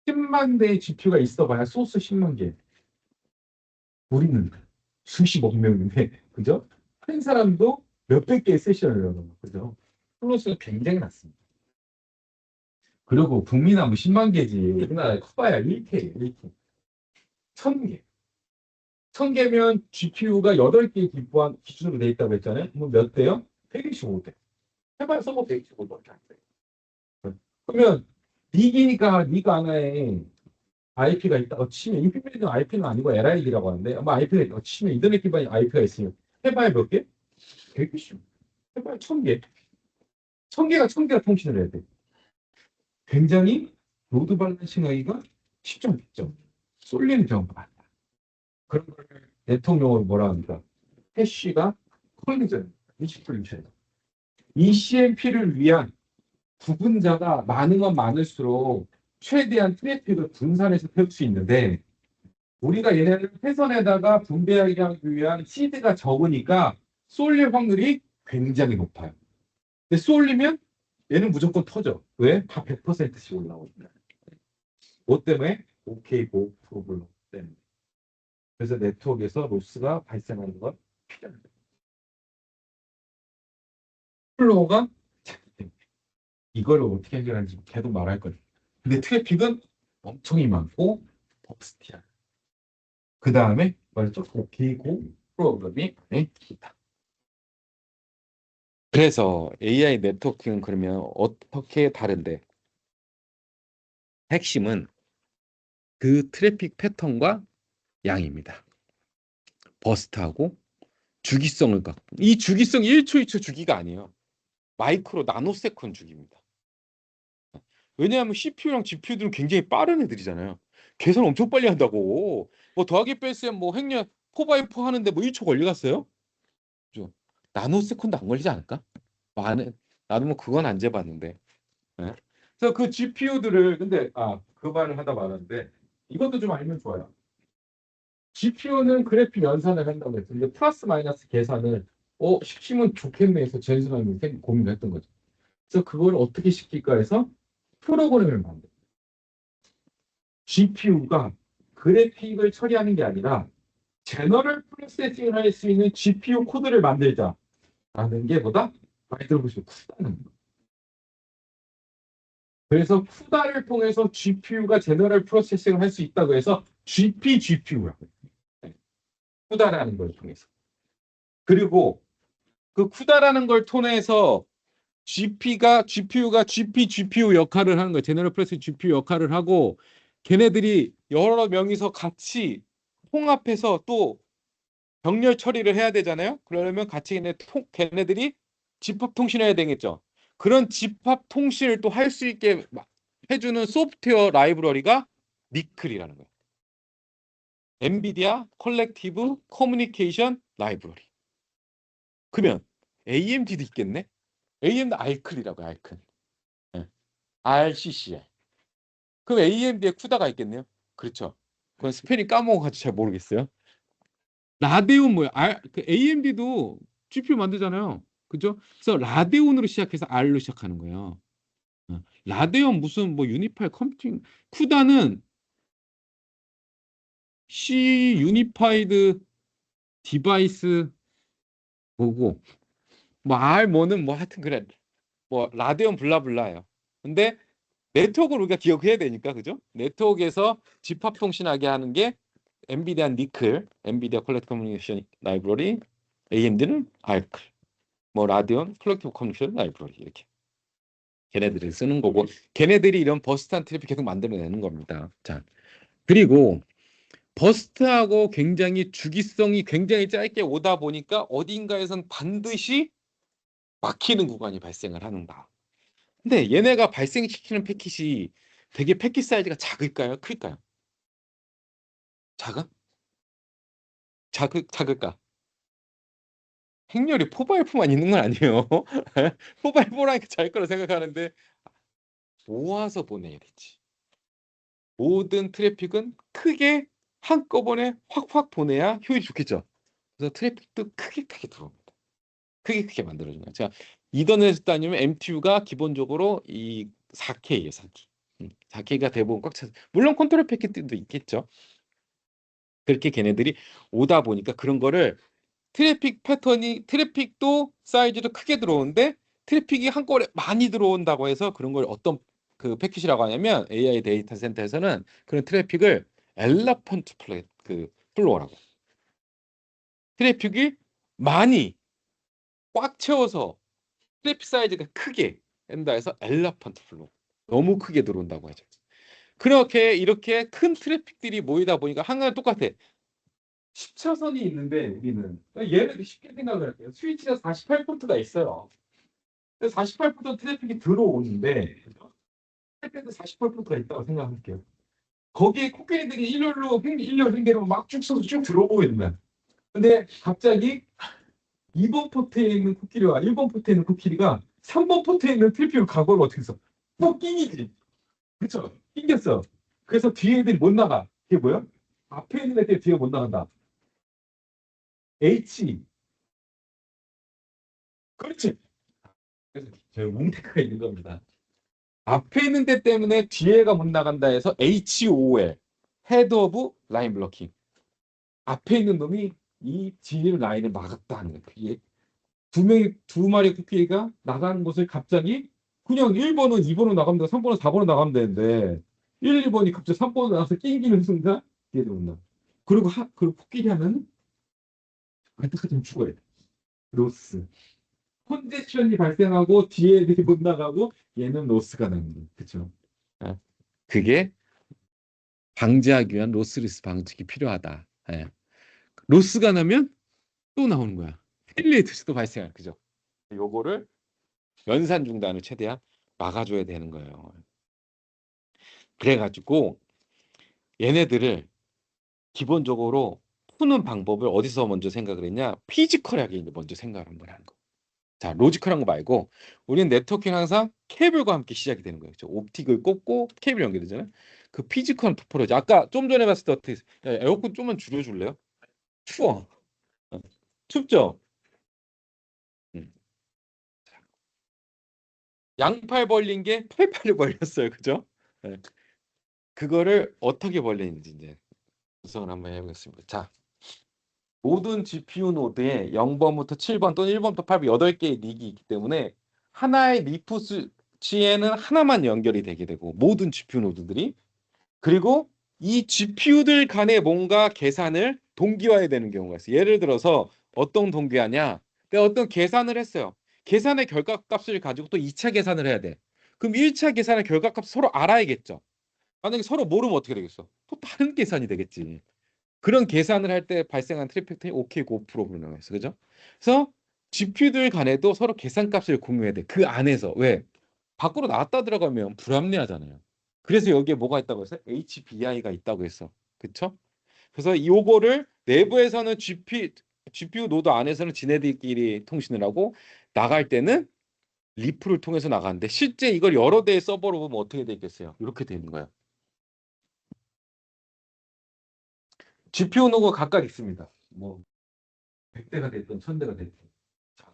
10만 대의 GPU가 있어봐야 소스 10만 개. 우리는 수십억 명인데, 그죠? 한 사람도 몇백 개의 세션을 열어요. 그죠? 플러스가 굉장히 낮습니다. 그리고 북미나무 10만 개지. 우리나라에 커봐야 1K예요, 1K. 1000개. 1000개면 GPU가 8개 기준으로 돼 있다고 했잖아요. 그럼 몇 대요? 125대. 해봐야 서버 125대밖에 안 돼요. 그러면 니가 하나에 IP가 있다고 치면 인피니티는 IP는 아니고 LID라고 하는데 아마 IP가 있다고 치면 인터넷 기반의 IP가 있으면 해봐야 몇 개? 120. 해봐야 1000개. 1000개가 통신을 해야 돼. 굉장히 로드 밸런싱하기가 쉽지 않겠죠. 쏠리는 경우가 많다. 그런 걸 네트워크용어로 뭐라 합니까? 해쉬가 콜리전, 미스콜리전. 이 CMP를 위한 부분자가 많으면 많을수록 최대한 트래픽을 분산해서 태울 수 있는데 우리가 얘네를 회선에다가 분배하기 위한 시드가 적으니까 쏠릴 확률이 굉장히 높아요. 근데 쏠리면 얘는 무조건 터져. 왜? 다 100%씩 올라오니까. 뭐 때문에? OK 고 프로블럼 때문에. 그래서 네트워크에서 로스가 발생하는 건 필요합니다. 플로우가 이걸 어떻게 해결하는지 계속 말할 거예요. 근데 트래픽은 엄청 많고 버스티야. 그 다음에 말했죠? OK 고 프로블럼이 있다. 그래서 AI 네트워크는 그러면 어떻게 다른데? 핵심은 그 트래픽 패턴과 양입니다. 버스트하고 주기성을 갖고 이 주기성 1초 2초 주기가 아니에요. 마이크로 나노세컨 주기입니다. 왜냐하면 CPU랑 GPU들은 굉장히 빠른 애들이잖아요. 계산 엄청 빨리 한다고. 뭐 더하기 뺄셈 뭐 행렬 4x4 하는데 뭐 1초 걸리겠어요? 그죠? 나노세컨도 안 걸리지 않을까? 많은 나도 뭐 그건 안 재봤는데. 네. 그래서 그 GPU들을 근데 그 말을 하다 말았는데 이것도 좀 알면 좋아요. GPU는 그래픽 연산을 한다고 했는데 플러스 마이너스 계산을 시키면 좋겠네 해서 제인스만이 고민을 했던 거죠. 그래서 그걸 어떻게 시킬까 해서 프로그램을 만들어요. GPU가 그래픽을 처리하는 게 아니라 제너럴 프로세싱을 할 수 있는 GPU 코드를 만들자라는 게 보다 많이 들어보시고 쿠다는 거예요. 그래서 쿠다를 통해서 GPU가 제너럴 프로세싱을 할 수 있다고 해서 GPGPU라고 해요. 쿠다라는 걸 통해서. 그리고 그 쿠다라는 걸 통해서 GPU가 GPU 역할을 하는 거예요. 제너럴 프로세싱 GPU 역할을 하고 걔네들이 여러 명이서 같이 통합해서 또 병렬 처리를 해야 되잖아요. 그러려면 같이 걔네들이 집합 통신해야 되겠죠. 그런 집합 통신을 또 할 수 있게 해주는 소프트웨어 라이브러리가 니클이라는 거예요. 엔비디아 컬렉티브 커뮤니케이션 라이브러리. 그러면 AMD도 있겠네? AMD 알클이라고 요 알클. 네. RCC에. 그럼 AMD에 쿠다가 있겠네요? 그렇죠. 그건 스펠이 까먹어가지고 잘 모르겠어요. 라데온 뭐야? 그 AMD도 GPU 만들잖아요. 그죠? 그래서 라데온으로 시작해서 R로 시작하는 거예요. 라데온 무슨 뭐 유니파이 컴퓨팅 쿠다는 C 유니파이드 디바이스 뭐고 뭐 R 뭐는 뭐 하여튼 그래. 뭐 라데온 블라블라예요. 근데 네트워크를 우리가 기억해야 되니까 그죠? 네트워크에서 집합 통신하게 하는 게 엔비디아 니클, 엔비디아 컬렉티브 커뮤니케이션 라이브러리, AMD는 알클, 뭐 라디온 컬렉티브 커뮤니케이션 라이브러리 이렇게 걔네들이 쓰는 거고 걔네들이 이런 버스트한 트래픽 계속 만들어내는 겁니다. 자 그리고 버스트하고 굉장히 주기성이 굉장히 짧게 오다 보니까 어딘가에선 반드시 막히는 구간이 발생을 하는다. 근데 얘네가 발생시키는 패킷이 되게 패킷 사이즈가 작을까요? 클까요? 작아? 작을까? 행렬이 4x4만 있는 건 아니에요. 4x4라니까 잘 거라 생각하는데 모아서 보내야 되지. 모든 트래픽은 크게 한꺼번에 확확 보내야 효율이 좋겠죠. 그래서 트래픽도 크게 들어옵니다. 크게 만들어준 거야. 제가 이더넷 다니면 MTU가 기본적으로 이 4K예요, 4K. 4K가 대부분 꽉 차. 물론 컨트롤 패킷도 있겠죠. 그렇게 걔네들이 오다 보니까 그런 거를 트래픽 패턴이 트래픽도 사이즈도 크게 들어오는데 트래픽이 한꺼번에 많이 들어온다고 해서 그런 걸 어떤 그 패킷이라고 하냐면 AI 데이터 센터에서는 그런 트래픽을 엘라펀트 플로어라고. 트래픽이 많이 꽉 채워서 트래픽 사이즈가 크게 한다 해서 엘라펀트 플로어. 너무 크게 들어온다고 하죠. 그렇게 이렇게 큰 트래픽들이 모이다 보니까 한가는 똑같아. 10차선이 있는데 우리는 얘를 쉽게 생각을 할게요. 스위치가 48포트가 있어요. 48포트 트래픽이 들어오는데 트래픽도 48포트가 있다고 생각할게요. 거기에 코끼리들이 일렬 횡계로 막 쭉 서서 쭉 들어오고 있는 거야. 근데 갑자기 2번 포트에 있는 코끼리와 1번 포트에 있는 코끼리가 3번 포트에 있는 트래픽을 각오를 어떻게 했어? 꼭 끼니지. 그쵸? 낑겼어. 그래서 뒤에 애들이 못 나가. 이게 뭐야? 앞에 있는 애들이 뒤에 못 나간다. H. 그렇지. 그래서 저희 웅테크가 있는 겁니다. 앞에 있는 데 때문에 뒤에가 못 나간다 해서 HOL. 헤드 오브 라인 블로킹. 앞에 있는 놈이 이 뒤에 라인을 막았다 하는 거예요. 두 마리 코끼리가 나가는 곳을 갑자기 그냥 1번은 2번으로 나가면 되고 3번은 4번으로 나가면 되는데 1, 2번이 갑자기 3번으로 나가서 낑기는 순간 뒤에도 못 나가. 그리고 코끼리 하면 안타까지면 죽어야 돼. 로스. 컨제션이 발생하고 뒤에 애들이 못 나가고 얘는 로스가 나는 거예요. 그쵸? 아, 그게 방지하기 위한 로스리스 방지가 필요하다. 예. 로스가 나면 또 나오는 거야. 힐리에이트도 발생할 그죠? 요거를 연산 중단을 최대한 막아줘야 되는 거예요. 그래가지고 얘네들을 기본적으로 푸는 방법을 어디서 먼저 생각을 했냐? 피지컬하게 먼저 생각을 한번 하는 거. 자, 로지컬한 거 말고 우리는 네트워킹 항상 케이블과 함께 시작이 되는 거예요. 옵틱을 꽂고 케이블 연결되잖아요. 그 피지컬한 토포로지. 아까 좀 전에 봤을 때 어떻게 야, 에어컨 좀만 줄여줄래요? 추워. 어, 춥죠? 음. 양팔 벌린 게 팔팔을 벌렸어요. 그죠? 네. 그거를 어떻게 벌리는지 이제 구성을 한번 해보겠습니다. 자, 모든 GPU 노드에 0번부터 7번 또는 1번부터 8번 8개의 릭이 있기 때문에 하나의 리프 스위치에는 하나만 연결이 되게 되고 모든 GPU 노드들이 그리고 이 GPU들 간에 뭔가 계산을 동기화해야 되는 경우가 있어요. 예를 들어서 어떤 동기화냐? 내가 어떤 계산을 했어요. 계산의 결과값을 가지고 또 2차 계산을 해야 돼. 그럼 1차 계산의 결과값 서로 알아야겠죠. 만약에 서로 모르면 어떻게 되겠어? 또 다른 계산이 되겠지. 그런 계산을 할 때 발생한 트래픽 타임 OK 고 프로그램이라고 했어. 그죠? 그래서 GPU들 간에도 서로 계산값을 공유해야 돼. 그 안에서. 왜? 밖으로 나왔다 들어가면 불합리하잖아요. 그래서 여기에 뭐가 있다고 했어요? HBI가 있다고 했어. 그쵸? 그래서 요거를 내부에서는 GPU 노드 안에서는 지네들끼리 통신을 하고 나갈 때는 리프를 통해서 나가는데 실제 이걸 여러 대의 서버로 보면 어떻게 되겠어요? 이렇게 되는 거예요. GPU 노드가 각각 있습니다. 뭐 100대가 됐든 1000대가 됐든. 자,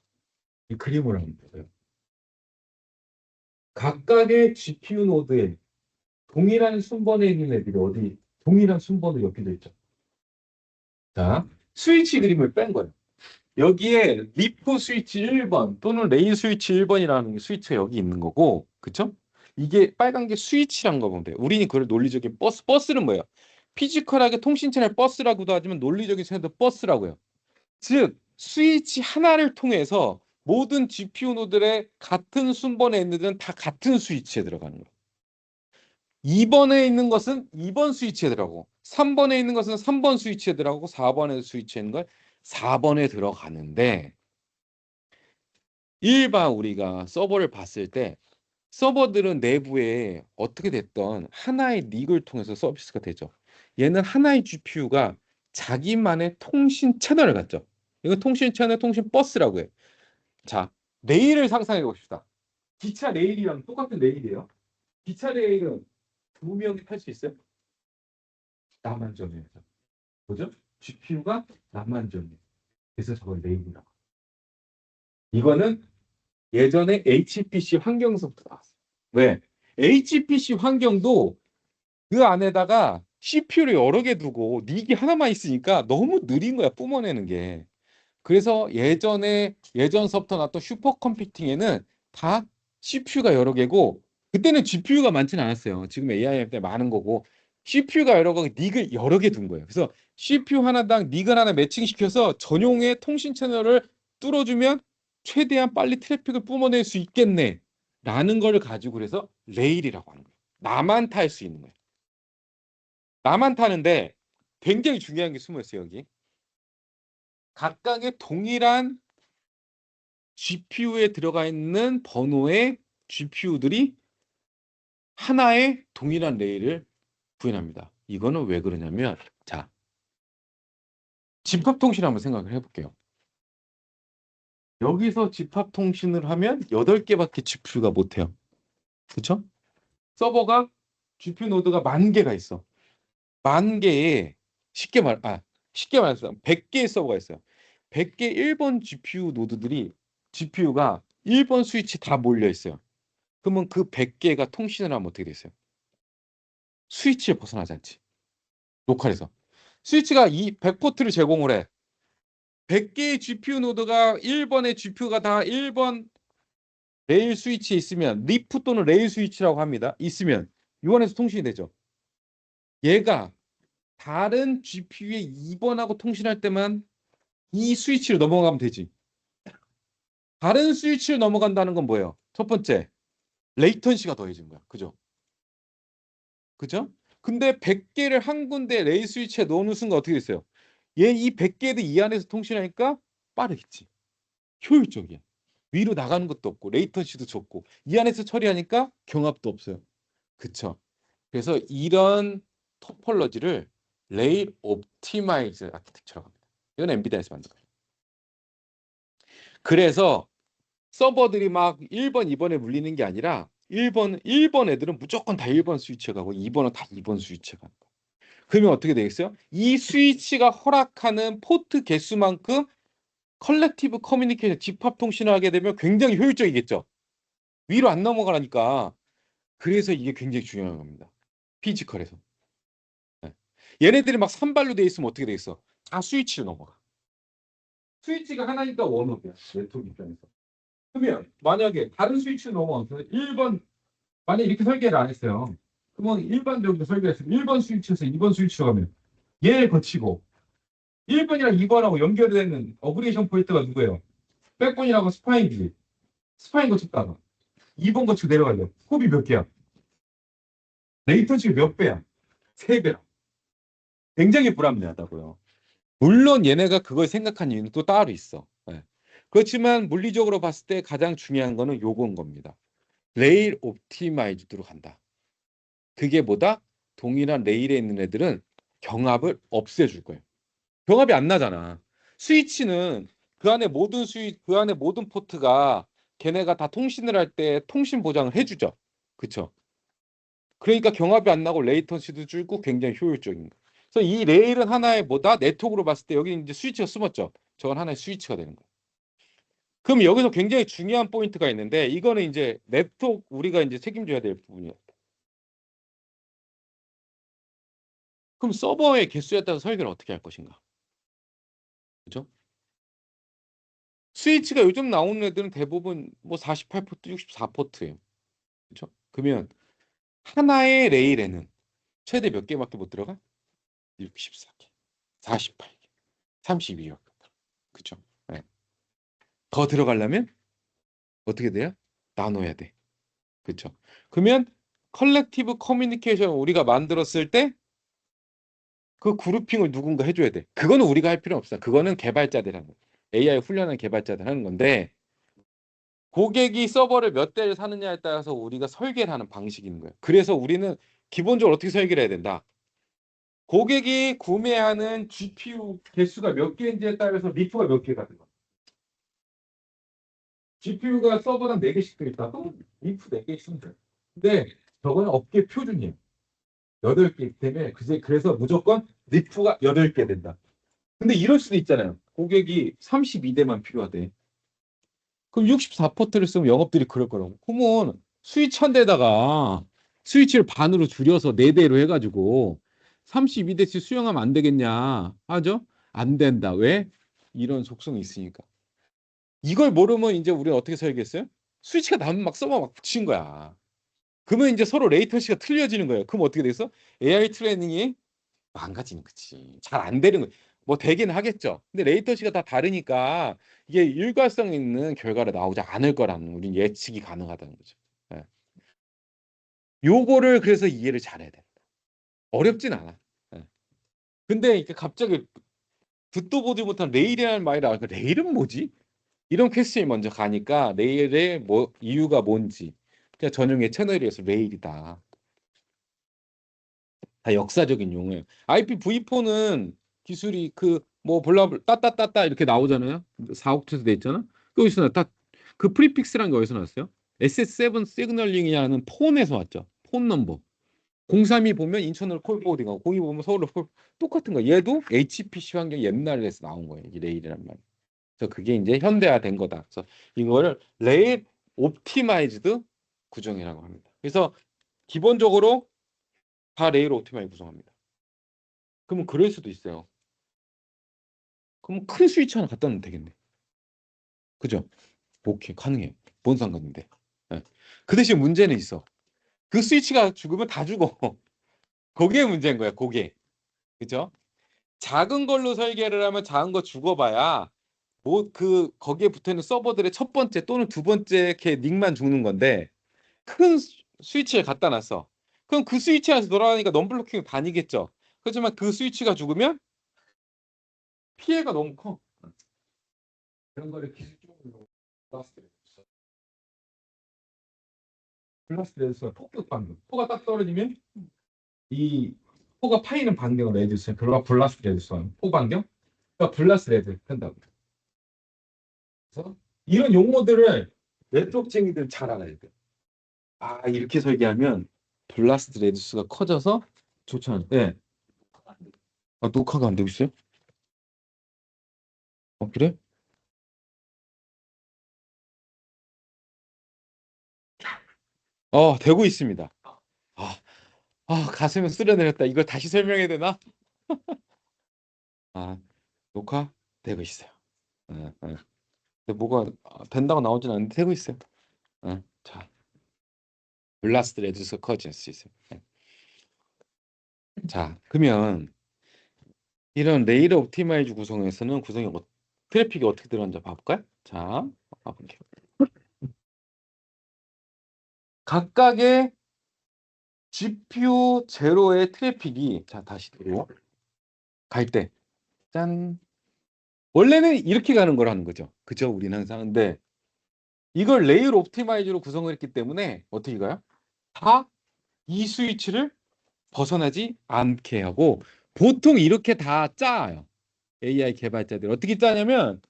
이 그림을 한번 보세요. 각각의 GPU 노드에 동일한 순번에 있는 애들이 어디 동일한 순번으로 엮여져 있죠. 자, 스위치 그림을 뺀 거예요. 여기에 리프 스위치 1번 또는 레인 스위치 1번이라는 스위치가 여기 있는 거고, 그쵸? 이게 빨간 게 스위치란 거 보면 돼요. 우리는 그걸 논리적인 버스는 뭐예요? 피지컬하게 통신 채널 버스라고도 하지만 논리적인 채널도 버스라고요. 즉, 스위치 하나를 통해서 모든 GPU 노드의 같은 순번에 있는 애들은 다 같은 스위치에 들어가는 거예요. 2번에 있는 것은 2번 스위치에 들어가고 3번에 있는 것은 3번 스위치에 들어가고 4번에 스위치에 있는 건 4번에 들어가는데 일반 우리가 서버를 봤을 때 서버들은 내부에 어떻게 됐던 하나의 닉을 통해서 서비스가 되죠. 얘는 하나의 GPU가 자기만의 통신 채널을 갖죠. 이거 통신 채널 통신 버스라고 해. 자, 레일을 상상해 봅시다. 기차 레일이랑 똑같은 레일이에요. 기차 레일은 두 명이 탈 수 있어요? 나만전이에요. 뭐죠? GPU가 나만전이에요. 그래서 저걸 레일이라고. 이거는 예전에 HPC 환경에서부터 나왔어요. 왜? HPC 환경도 그 안에다가 CPU를 여러 개 두고 닉이 하나만 있으니까 너무 느린 거야, 뿜어내는 게. 그래서 예전서부터 나왔던 슈퍼컴퓨팅에는 다 CPU가 여러 개고, 그때는 GPU가 많지는 않았어요. 지금 AI 때 많은 거고, CPU가 여러 개, 닉을 여러 개 둔 거예요. 그래서 CPU 하나당 닉을 하나 매칭시켜서 전용의 통신 채널을 뚫어주면 최대한 빨리 트래픽을 뿜어낼 수 있겠네 라는 걸 가지고, 그래서 레일이라고 하는 거예요. 나만 탈 수 있는 거예요. 나만 타는데 굉장히 중요한 게 숨어 있어요, 여기. 각각의 동일한 GPU에 들어가 있는 번호의 GPU들이 하나의 동일한 레일을 구현합니다. 이거는 왜 그러냐면, 자, 집합통신 한번 생각을 해볼게요. 여기서 집합통신을 하면 8개밖에 GPU가 못해요. 그렇죠? 서버가 GPU 노드가 10,000개가 있어. 10,000개에 쉽게 말해서 100개의 서버가 있어요. 100개 1번 GPU 노드들이 GPU가 1번 스위치 다 몰려 있어요. 그러면 그 100개가 통신을 하면 어떻게 됐어요? 스위치에 벗어나지 않지. 로컬에서. 스위치가 이 100포트를 제공을 해. 100개의 GPU 노드가 1번의 GPU가 다 1번 레일 스위치에 있으면, 리프 또는 레일 스위치라고 합니다. 있으면 유원에서 통신이 되죠. 얘가 다른 GPU의 2번하고 통신할 때만 이 스위치를 넘어가면 되지. 다른 스위치를 넘어간다는 건 뭐예요? 첫 번째, 레이턴시가 더해진 거야. 그죠? 그죠? 근데 100개를 한 군데 레일 스위치에 넣어놓은 순간 어떻게 됐어요? 얘 이 100개도 이 안에서 통신하니까 빠르겠지. 효율적이야. 위로 나가는 것도 없고 레이턴시도 적고 이 안에서 처리하니까 경합도 없어요. 그쵸? 그래서 이런 토폴러지를 레일 옵티마이즈 아키텍처라고 합니다. 이건 엔비디아에서 만든 거예요. 그래서 서버들이 막 1번, 2번에 물리는 게 아니라 1번 애들은 무조건 다 1번 스위치에 가고 2번은 다 2번 스위치에 가는 거예요. 그러면 어떻게 되겠어요? 이 스위치가 허락하는 포트 개수만큼 컬렉티브 커뮤니케이션, 집합 통신을 하게 되면 굉장히 효율적이겠죠. 위로 안 넘어가니까. 그래서 이게 굉장히 중요한 겁니다. 피지컬에서. 네. 얘네들이 막 산발로 돼 있으면 어떻게 되겠어? 다 스위치로 넘어가. 스위치가 하나니까 원업이야. 네트워크 입장에서. 그러면 만약에 다른 스위치로 넘어가서 1번, 만약에 이렇게 설계를 안 했어요. 그러면 일반적으로 설계했으면 1번 스위치에서 2번 스위치로 가면 얘를 거치고 1번이랑 2번하고 연결되는 어그레이션 포인트가 누구예요? 백번이라고 스파인이지. 스파인 거쳤다가 2번 거치고 내려가려. 홉이 몇 개야? 레이턴시가 몇 배야? 3배야. 굉장히 불합리하다고요. 물론 얘네가 그걸 생각한 이유는 또 따로 있어. 네. 그렇지만 물리적으로 봤을 때 가장 중요한 거는 요건 겁니다. 레일 옵티마이즈드로 간다. 그게 뭐다? 동일한 레일에 있는 애들은 경합을 없애줄 거예요. 경합이 안 나잖아. 스위치는 그 안에 모든 포트가 걔네가 다 통신을 할 때 통신 보장을 해주죠. 그쵸? 그러니까 경합이 안 나고 레이턴시도 줄고 굉장히 효율적인 거. 그래서 이 레일은 하나의 뭐다? 네트워크로 봤을 때 여기 이제 스위치가 숨었죠. 저건 하나의 스위치가 되는 거예요. 그럼 여기서 굉장히 중요한 포인트가 있는데 이거는 이제 네트워크 우리가 이제 책임져야 될 부분이에요. 그럼 서버의 개수에 따라서 설계를 어떻게 할 것인가? 그죠? 스위치가 요즘 나오는 애들은 대부분 뭐 48포트, 64포트예요. 그죠? 그러면 하나의 레일에는 최대 몇 개밖에 못 들어가? 64개, 48개, 32개. 그죠? 네. 더 들어가려면 어떻게 돼요? 나눠야 돼. 그렇죠? 그러면 컬렉티브 커뮤니케이션 우리가 만들었을 때 그 그룹핑을 누군가 해줘야 돼. 그거는 우리가 할 필요 없어. 그거는 개발자들 하는 거야. AI 훈련한 개발자들 하는 건데 고객이 서버를 몇 대를 사느냐에 따라서 우리가 설계를 하는 방식인 거예요. 그래서 우리는 기본적으로 어떻게 설계를 해야 된다? 고객이 구매하는 GPU 개수가 몇 개인지에 따라서 리프가 몇 개가 들어가. GPU가 서버당 4개씩 들어있다. 그럼 리프 4개 있으면 돼. 근데 저거는 업계 표준이에요. 8개 때문에 그래서 무조건 리프가 8개 된다. 근데 이럴 수도 있잖아요. 고객이 32대만 필요하대. 그럼 64포트를 쓰면 영업들이 그럴 거라고. 그러면 스위치 한 대에다가 스위치를 반으로 줄여서 4대로 해가지고 32대씩 수용하면 안 되겠냐 하죠? 안 된다. 왜? 이런 속성이 있으니까. 이걸 모르면 이제 우리는 어떻게 설계했어요? 스위치가 나면 막 서버 막 붙인 거야. 그러면 이제 서로 레이턴시가 틀려지는 거예요. 그럼 어떻게 됐어? AI 트레이닝이 망가지는 거지. 잘 안 되는 거. 뭐 되긴 하겠죠. 근데 레이턴시가 다 다르니까 이게 일관성 있는 결과가 나오지 않을 거라는 우린 예측이 가능하다는 거죠. 예. 요거를 그래서 이해를 잘해야 돼. 어렵진 않아. 예. 근데 이게 갑자기 듣도 보지 못한 레일이라는 말이 나오니까 레일은 뭐지? 이런 퀘스천이 먼저 가니까 레일의 뭐 이유가 뭔지. 그냥 전용의 채널이어서 레일이다. 다 역사적인 용어예요. IPv4는 기술이 그 뭐 블라블 따따따따 이렇게 나오잖아요. 4옥텟에 돼 있잖아. 그 어디서 그 프리픽스란 게 어디서 나왔어요? SS7 시그널링이라는 폰에서 왔죠. 폰 넘버. 032 보면 인천으로 콜 포워딩하고 02 보면 서울로 콜 똑같은 거. 얘도 HPC 환경 옛날에서 나온 거예요. 이 레일이란 말. 그래서 그게 이제 현대화된 거다. 그래서 이거를 레일 옵티마이즈드 구성이라고 합니다. 그래서 기본적으로 다 레일 옵티마이즈 구성합니다. 그러면 그럴 수도 있어요. 그럼 큰 스위치 하나 갖다 놓으면 되겠네. 그죠? 오케이, 가능해요. 뭔 상관인데. 예. 그 대신 문제는 있어. 그 스위치가 죽으면 다 죽어. 그게 문제인 거야, 그게. 그죠? 작은 걸로 설계를 하면 작은 거 죽어봐야 뭐 그 거기에 붙어 있는 서버들의 첫 번째 또는 두 번째 이렇게 닉만 죽는 건데 큰 스위치를 갖다 놨어. 그럼 그 스위치 안에서 돌아가니까 넘블로킹 다니겠죠. 그렇지만 그 스위치가 죽으면 피해가 너무 커. 그런 거를 기술적으로 블라스트 레디스가 폭격 반경. 포가 딱 떨어지면 이 포가 파이는 반경을 레디스, 블라스트 레디스, 포 반경. 그러니까 블라스트 레디 한다고. 그래서 이런 용어들을 네트워크쟁이들 잘 알아야 돼. 아 이렇게 설계하면 블라스트 레디스가 커져서 좋지 않아. 네. 아, 녹화가 안 되고 있어요? 그래? 되고 있습니다. 아, 가슴에 쓸어내렸다. 이걸 다시 설명해야 되나? 아, 녹화 되고 있어요. 근데 뭐가 된다고 나오진 않는데 되고 있어요. 자, 블라스트 레드스 커질 수 있어요. 자, 그러면 이런 레일 옵티마이즈 구성에서는 트래픽이 어떻게 들어가는지 봐볼까요? 자, 봐볼게요. 각각의 GPU 제로의 트래픽이 자 다시 갈 때, 짠. 원래는 이렇게 가는 거라는 거죠. 그죠? 우리는 항상. 근데 이걸 레일 옵티마이즈로 구성을 했기 때문에 어떻게 가요? 다 이 스위치를 벗어나지 않게 하고 보통 이렇게 다 짜요. AI 개발자들 어떻게 짜냐면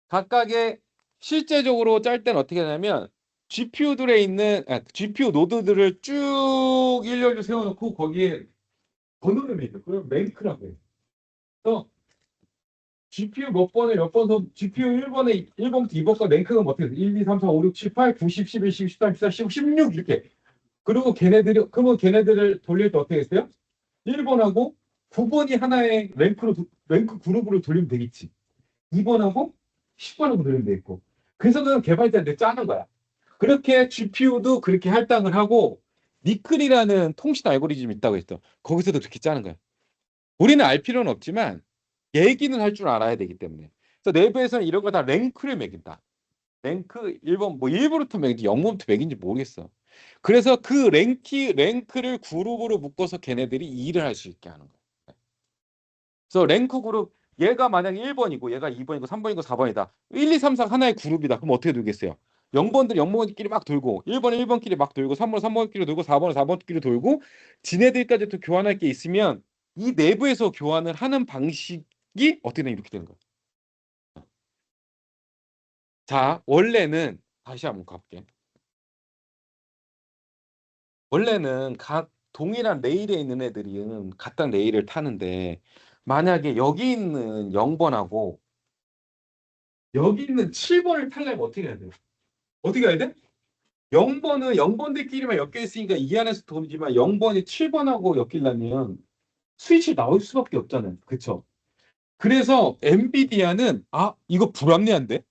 각각의 실제적으로 짤 때는 어떻게 하냐면 GPU들에 있는 GPU 노드들을 쭉 일렬로 세워놓고 거기에 번호를 매겨. 그걸 랭크라고 해요. 그래서 GPU 몇 번서 GPU 1번에 1번부터 2번까지 랭크가 어떻게 돼? 1, 2, 3, 4, 5, 6, 7, 8, 9, 10, 11, 12, 13, 14, 15, 16 이렇게. 그리고 그러면 걔네들을 돌릴 때 어떻게 했어요? 1번하고 9번이 하나의 랭크 그룹으로 돌리면 되겠지. 2번하고 10번하고 돌리면 되겠고. 그래서 그냥 개발자한테 짜는 거야. 그렇게 GPU도 그렇게 할당을 하고 니클이라는 통신 알고리즘이 있다고 했어. 거기서도 그렇게 짜는 거야. 우리는 알 필요는 없지만 얘기는 할 줄 알아야 되기 때문에. 그래서 내부에서는 이런 거 다 랭크를 매긴다. 랭크 1번 뭐 1번부터 매긴지 0번부터 매긴지 모르겠어. 그래서 그 랭크를 그룹으로 묶어서 걔네들이 일을 할 수 있게 하는 거야. 그래서 랭크 그룹 얘가 만약에 1번이고 얘가 2번이고 3번이고 4번이다. 1, 2, 3, 4 하나의 그룹이다. 그럼 어떻게 돌겠어요? 0번끼리 막 돌고 1번 1번끼리 막 돌고 3번 3번끼리 돌고 4번 4번끼리 돌고 지네들까지 또 교환할 게 있으면 이 내부에서 교환을 하는 방식이 어떻게 되면 이렇게 되는 거예요. 자, 원래는 다시 한번 가볼게. 원래는 각 동일한 레일에 있는 애들은 같은 레일을 타는데 만약에 여기 있는 0번하고 여기 있는 7번을 타려면 어떻게 해야 돼요? 어떻게 해야 돼? 0번은 0번들끼리만 엮여 있으니까 이 안에서 돌지만 0번이 7번하고 엮이려면 스위치 나올 수밖에 없잖아요. 그쵸? 그래서 엔비디아는 이거 불합리한데?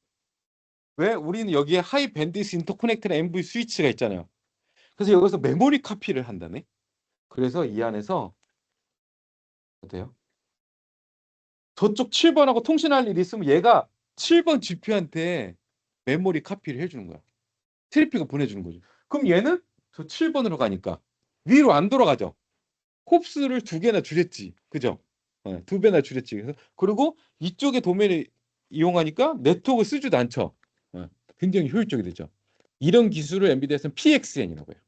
왜? 우리는 여기에 하이 밴드위스 인터커넥트나 MV 스위치가 있잖아요. 그래서 여기서 메모리 카피를 한다네. 그래서 이 안에서 어때요? 저쪽 7번하고 통신할 일이 있으면 얘가 7번 GPU한테 메모리 카피를 해주는 거야. 트래픽을 보내주는 거죠. 그럼 얘는 저 7번으로 가니까 위로 안 돌아가죠. 홉스를 두 개나 줄였지. 그죠? 두 배나 줄였지. 그리고 이쪽에 도면을 이용하니까 네트워크 쓰지도 않죠. 굉장히 효율적이 되죠. 이런 기술을 엔비디아에서는 PXN이라고 해요.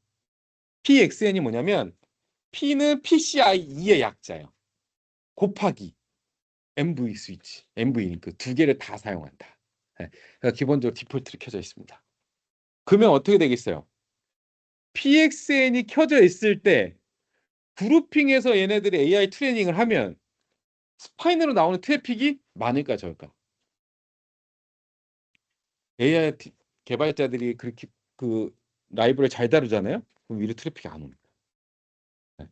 PXN이 뭐냐면 P는 PCIe의 약자예요. 곱하기 MV 스위치, MV 그 두 개를 다 사용한다. 그러니까 기본적으로 디폴트로 켜져 있습니다. 그러면 어떻게 되겠어요? PXN이 켜져 있을 때 그룹핑해서 얘네들이 AI 트레이닝을 하면 스파인으로 나오는 트래픽이 많을까 적을까? AI 개발자들이 그렇게 그 라이브를 잘 다루잖아요. 그럼 위로 트래픽이 안 옵니다. 네.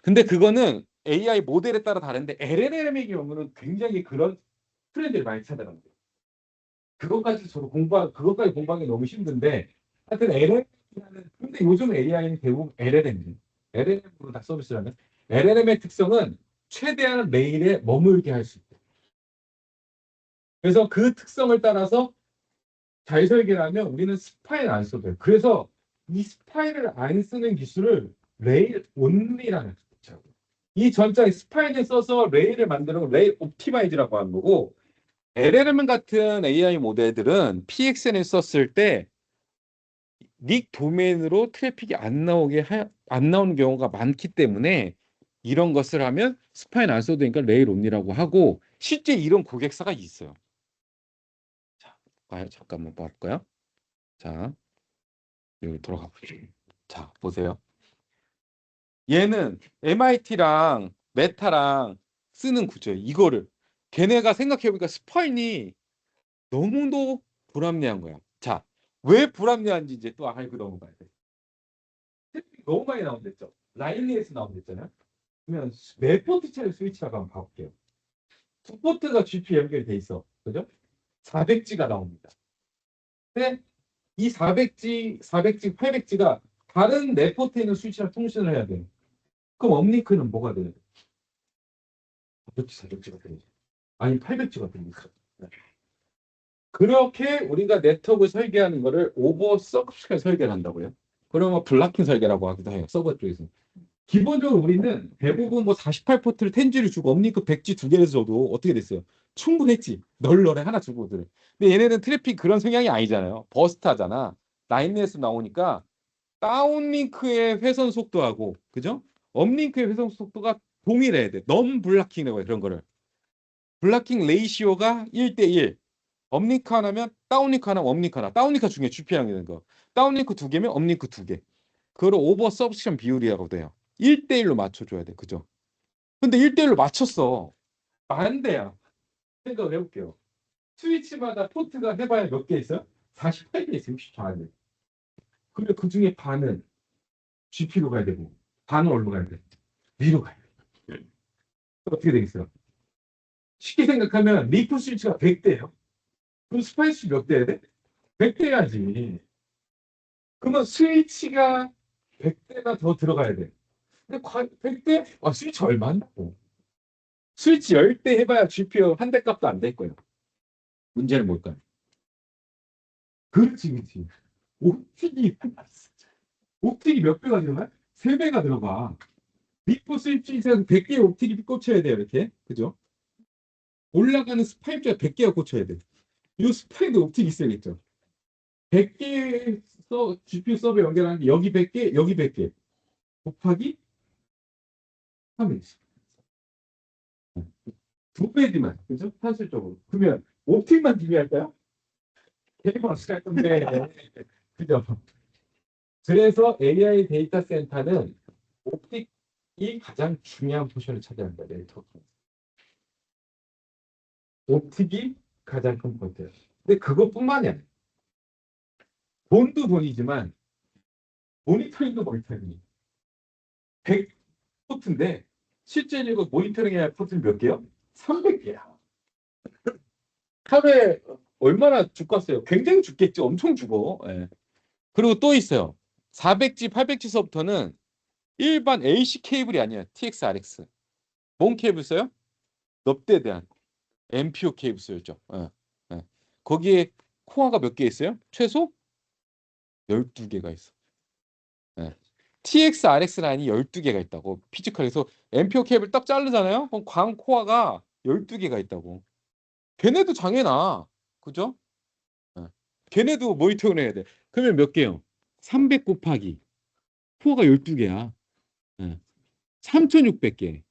근데 그거는 AI 모델에 따라 다른데 LLM의 경우는 굉장히 그런 트렌드를 많이 찾아갑니다. 그것까지 공부하기 너무 힘든데 하여튼 LLM이라는 근데 요즘 AI는 대부분 LLM이에요. LLM으로 다 서비스를 하는 LLM의 특성은 최대한 레일에 머물게 할 수 있다. 그래서 그 특성을 따라서 잘 설계를 하면 우리는 스파인을 안 써도 돼요. 그래서 이 스파인을 안 쓰는 기술을 레일 온리라는 거죠. 이 전자에 스파인을 써서 레일을 만드는 걸 레일 옵티마이즈라고 하는 거고 LLM 같은 AI 모델들은 PXN을 썼을 때 닉 도메인으로 트래픽이 안 나오는 경우가 많기 때문에 이런 것을 하면 스파인 안 써도 되니까 레일 온리라고 하고 실제 이런 고객사가 있어요. 자, 잠깐만 볼까요? 자, 여기 돌아가 보죠. 자, 보세요. 얘는 MIT랑 메타랑 쓰는 구조예요. 이거를 걔네가 생각해보니까 스파인이 너무도 불합리한 거야. 자, 왜 불합리한지 이제 또 알고 넘어가야 돼. 트래픽 너무 많이 나온댔죠. 라인리에서 나온댔잖아요. 그러면 몇 포트 차이 스위치라고 한번 봐볼게요. 두 포트가 GPU 연결돼 있어. 그죠? 400G가 나옵니다. 근데 이 400G, 800G가 다른 네 포트에 있는 스위치랑 통신을 해야 돼. 그럼 업링크는 뭐가 돼요? 400G, 400G가 되죠. 아니 800G가 됩니까? 그렇게 우리가 네트워크 설계하는 거를 오버 서브스크립 설계를 한다고요. 그러면 블락킹 설계라고 하기도 해요. 서버 쪽에서. 기본적으로 우리는 대부분 뭐 48포트를 텐지를 주고 업링크 100G 두 개를 줘도 어떻게 됐어요? 충분했지. 널널해 하나 주고들. 근데 얘네는 트래픽 그런 성향이 아니잖아요. 버스트하잖아. 라인넷에서 나오니까 다운링크의 회선 속도하고 그죠? 업링크의 회선 속도가 동일해야 돼. 넘 블락킹이라고 해 그런 거를. 블락킹 레이시오가 1대1. 업링크 하나면 다운링크 하나, 업링크 하나. 다운링크 중에 GPU 되는 거. 다운링크 두 개면 업링크 두 개. 그걸 오버 서브스크립 비율이라고 돼요. 1대1로 맞춰줘야 돼. 그죠? 근데 1대1로 맞췄어. 안 돼요. 생각을 해볼게요. 스위치마다 포트가 해봐야 몇 개 있어요? 48개 있어요. 64개. 그러면 그 중에 반은 GP로 가야 되고, 반은 어디로 가야 돼? 위로 가야 돼. 어떻게 되겠어요? 쉽게 생각하면 리프 스위치가 100대예요. 그럼 스파이스 몇 대야 돼? 100대야지. 그러면 스위치가 100대가 더 들어가야 돼. 근데 100대? 스위치 얼마 한다고? 스위치 10대 해봐야 GPU 한 대 값도 안 될 거예요. 문제는 뭘까요? 그렇지, 그렇지. 옵틱이, 옵틱이 몇 배가 들어가? 3배가 들어가. 리프 스위치에서 100개의 옵틱이 꽂혀야 돼요, 이렇게. 그죠? 올라가는 스파이크가 100개가 꽂혀야 돼. 이 스파이도 옵틱이 있어야겠죠. 100개 GPU 서버 연결하는데 여기 100개, 여기 100개. 곱하기 3일. 2배 디만, 그죠? 산술적으로. 그러면 옵틱만 DB할까요? 게임 어떻게 할 건데. 그죠? 그래서 AI 데이터 센터는 옵틱이 가장 중요한 포션을 차지한다. 네트워크. 옵틱이 가장 큰 포인트예요. 근데 그것뿐만이 아니에요. 돈도 돈이지만 모니터링도 모니터링이 100포트인데 실제로 모니터링해야 할 포트는 몇 개요? 300개야. 하루에 얼마나 죽겠어요? 굉장히 죽겠죠. 엄청 죽어. 예. 그리고 또 있어요. 400G, 800G서부터는 일반 AC 케이블이 아니야. TX, RX. 뭔 케이블 써요? 넙대에 대한 MPO 케이블 쓰였죠. 예. 예. 거기에 코어가 몇 개 있어요? 최소 12개가 있어. 예. TX, RX 라인이 12개가 있다고. 피지컬에서 MPO 케이블 딱 자르잖아요? 그럼 광 코어가 12개가 있다고. 걔네도 장애나. 그죠? 예. 걔네도 모니터링 해야 돼. 그러면 몇 개요? 300 곱하기 코어가 12개야. 예. 3,600개.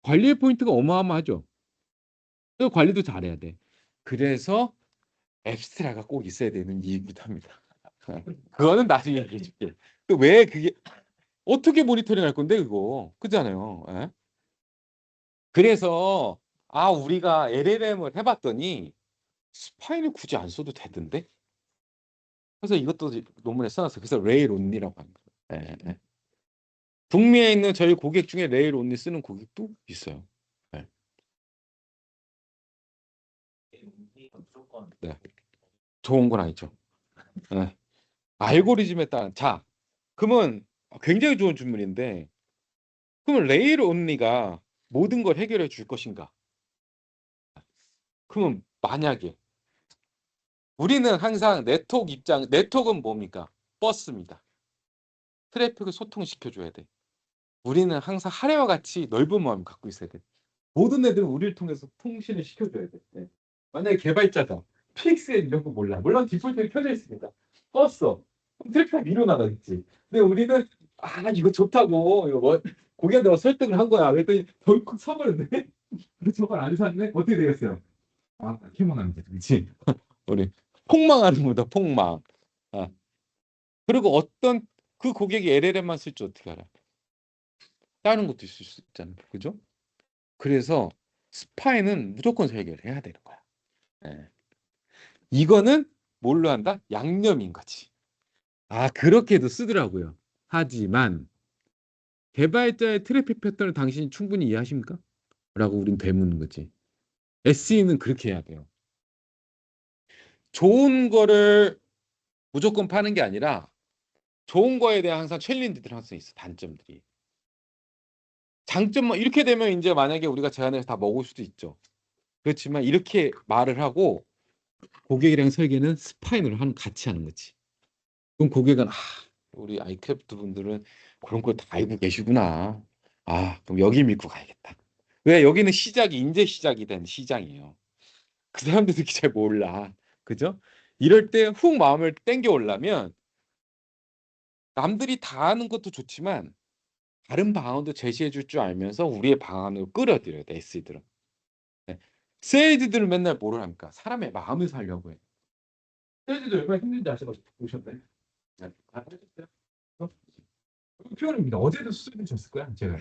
관리의 포인트가 어마어마하죠. 그 관리도 잘해야 돼. 그래서 앱스트라가 꼭 있어야 되는 이유기도 합니다. 그거는 나중에 얘기해 줄게. 또 왜 그게 어떻게 모니터링 할 건데 그거. 그잖아요. 예? 그래서 우리가 LLM을 해봤더니 스파인을 굳이 안 써도 되던데. 그래서 이것도 논문에 써놨어요. 그래서 레일 온리라고 합니다. 예, 예. 북미에 있는 저희 고객 중에 레일 온리 쓰는 고객도 있어요. 예. 네. 좋은 건 아니죠. 예. 알고리즘에 따른 그러면 굉장히 좋은 질문인데 그러면 레일 온리가 모든 걸 해결해 줄 것인가? 그러면 만약에 우리는 항상 네트워크는 뭡니까? 버스입니다. 트래픽을 소통시켜 줘야 돼. 우리는 항상 하레와 같이 넓은 마음을 갖고 있어야 돼. 모든 애들은 우리를 통해서 통신을 시켜줘야 돼. 네. 만약에 개발자가 PXL 이런 거 몰라 디폴트에 켜져 있습니다. 껐어. 그럼 트래픽이 밀어나가겠지. 근데 우리는 이거 좋다고 이거 고객한테 설득을 한 거야. 그랬더니 덜컥 사버렸네. 저걸 안 샀네. 어떻게 되겠어요? 희망하는 거지, 그렇지? 우리 폭망하는 거다, 폭망. 아, 그리고 어떤 그 고객이 LLM만 쓸 줄 어떻게 알아? 다른 것도 있을 수 있잖아요, 그죠? 그래서 스파이는 무조건 해결해야 되는 거야. 예. 이거는 뭘로 한다? 양념인 거지. 그렇게도 쓰더라고요. 하지만 개발자의 트래픽 패턴을 당신이 충분히 이해하십니까? 라고 우린 되묻는 거지. SE는 그렇게 해야 돼요. 좋은 거를 무조건 파는 게 아니라 좋은 거에 대한 항상 챌린지들이 항상 있어. 단점들이. 장점만 이렇게 되면 이제 만약에 우리가 제안을 다 먹을 수도 있죠. 그렇지만 이렇게 말을 하고 고객이랑 설계는 스파인으로 같이 하는 거지. 그럼 고객은 우리 아이크래프트 분들은 그런 걸 다 알고 계시구나. 그럼 여기 믿고 가야겠다. 왜 여기는 이제 시작이 된 시장이에요. 그 사람들이 잘 몰라. 그죠? 이럴 때 훅 마음을 땡겨 오려면 남들이 다 하는 것도 좋지만 다른 방안도 제시해 줄 줄 알면서 우리의 방안으로 끌어들여야 돼, SE들은. 네. 세일즈들은 맨날 뭐를 합니까? 사람의 마음을 살려고 해. 세일즈도 얼마나 힘든지 보셨나요? 네. 하셨어요? 표현입니다. 어제도 수술을 줬을 거야, 제가.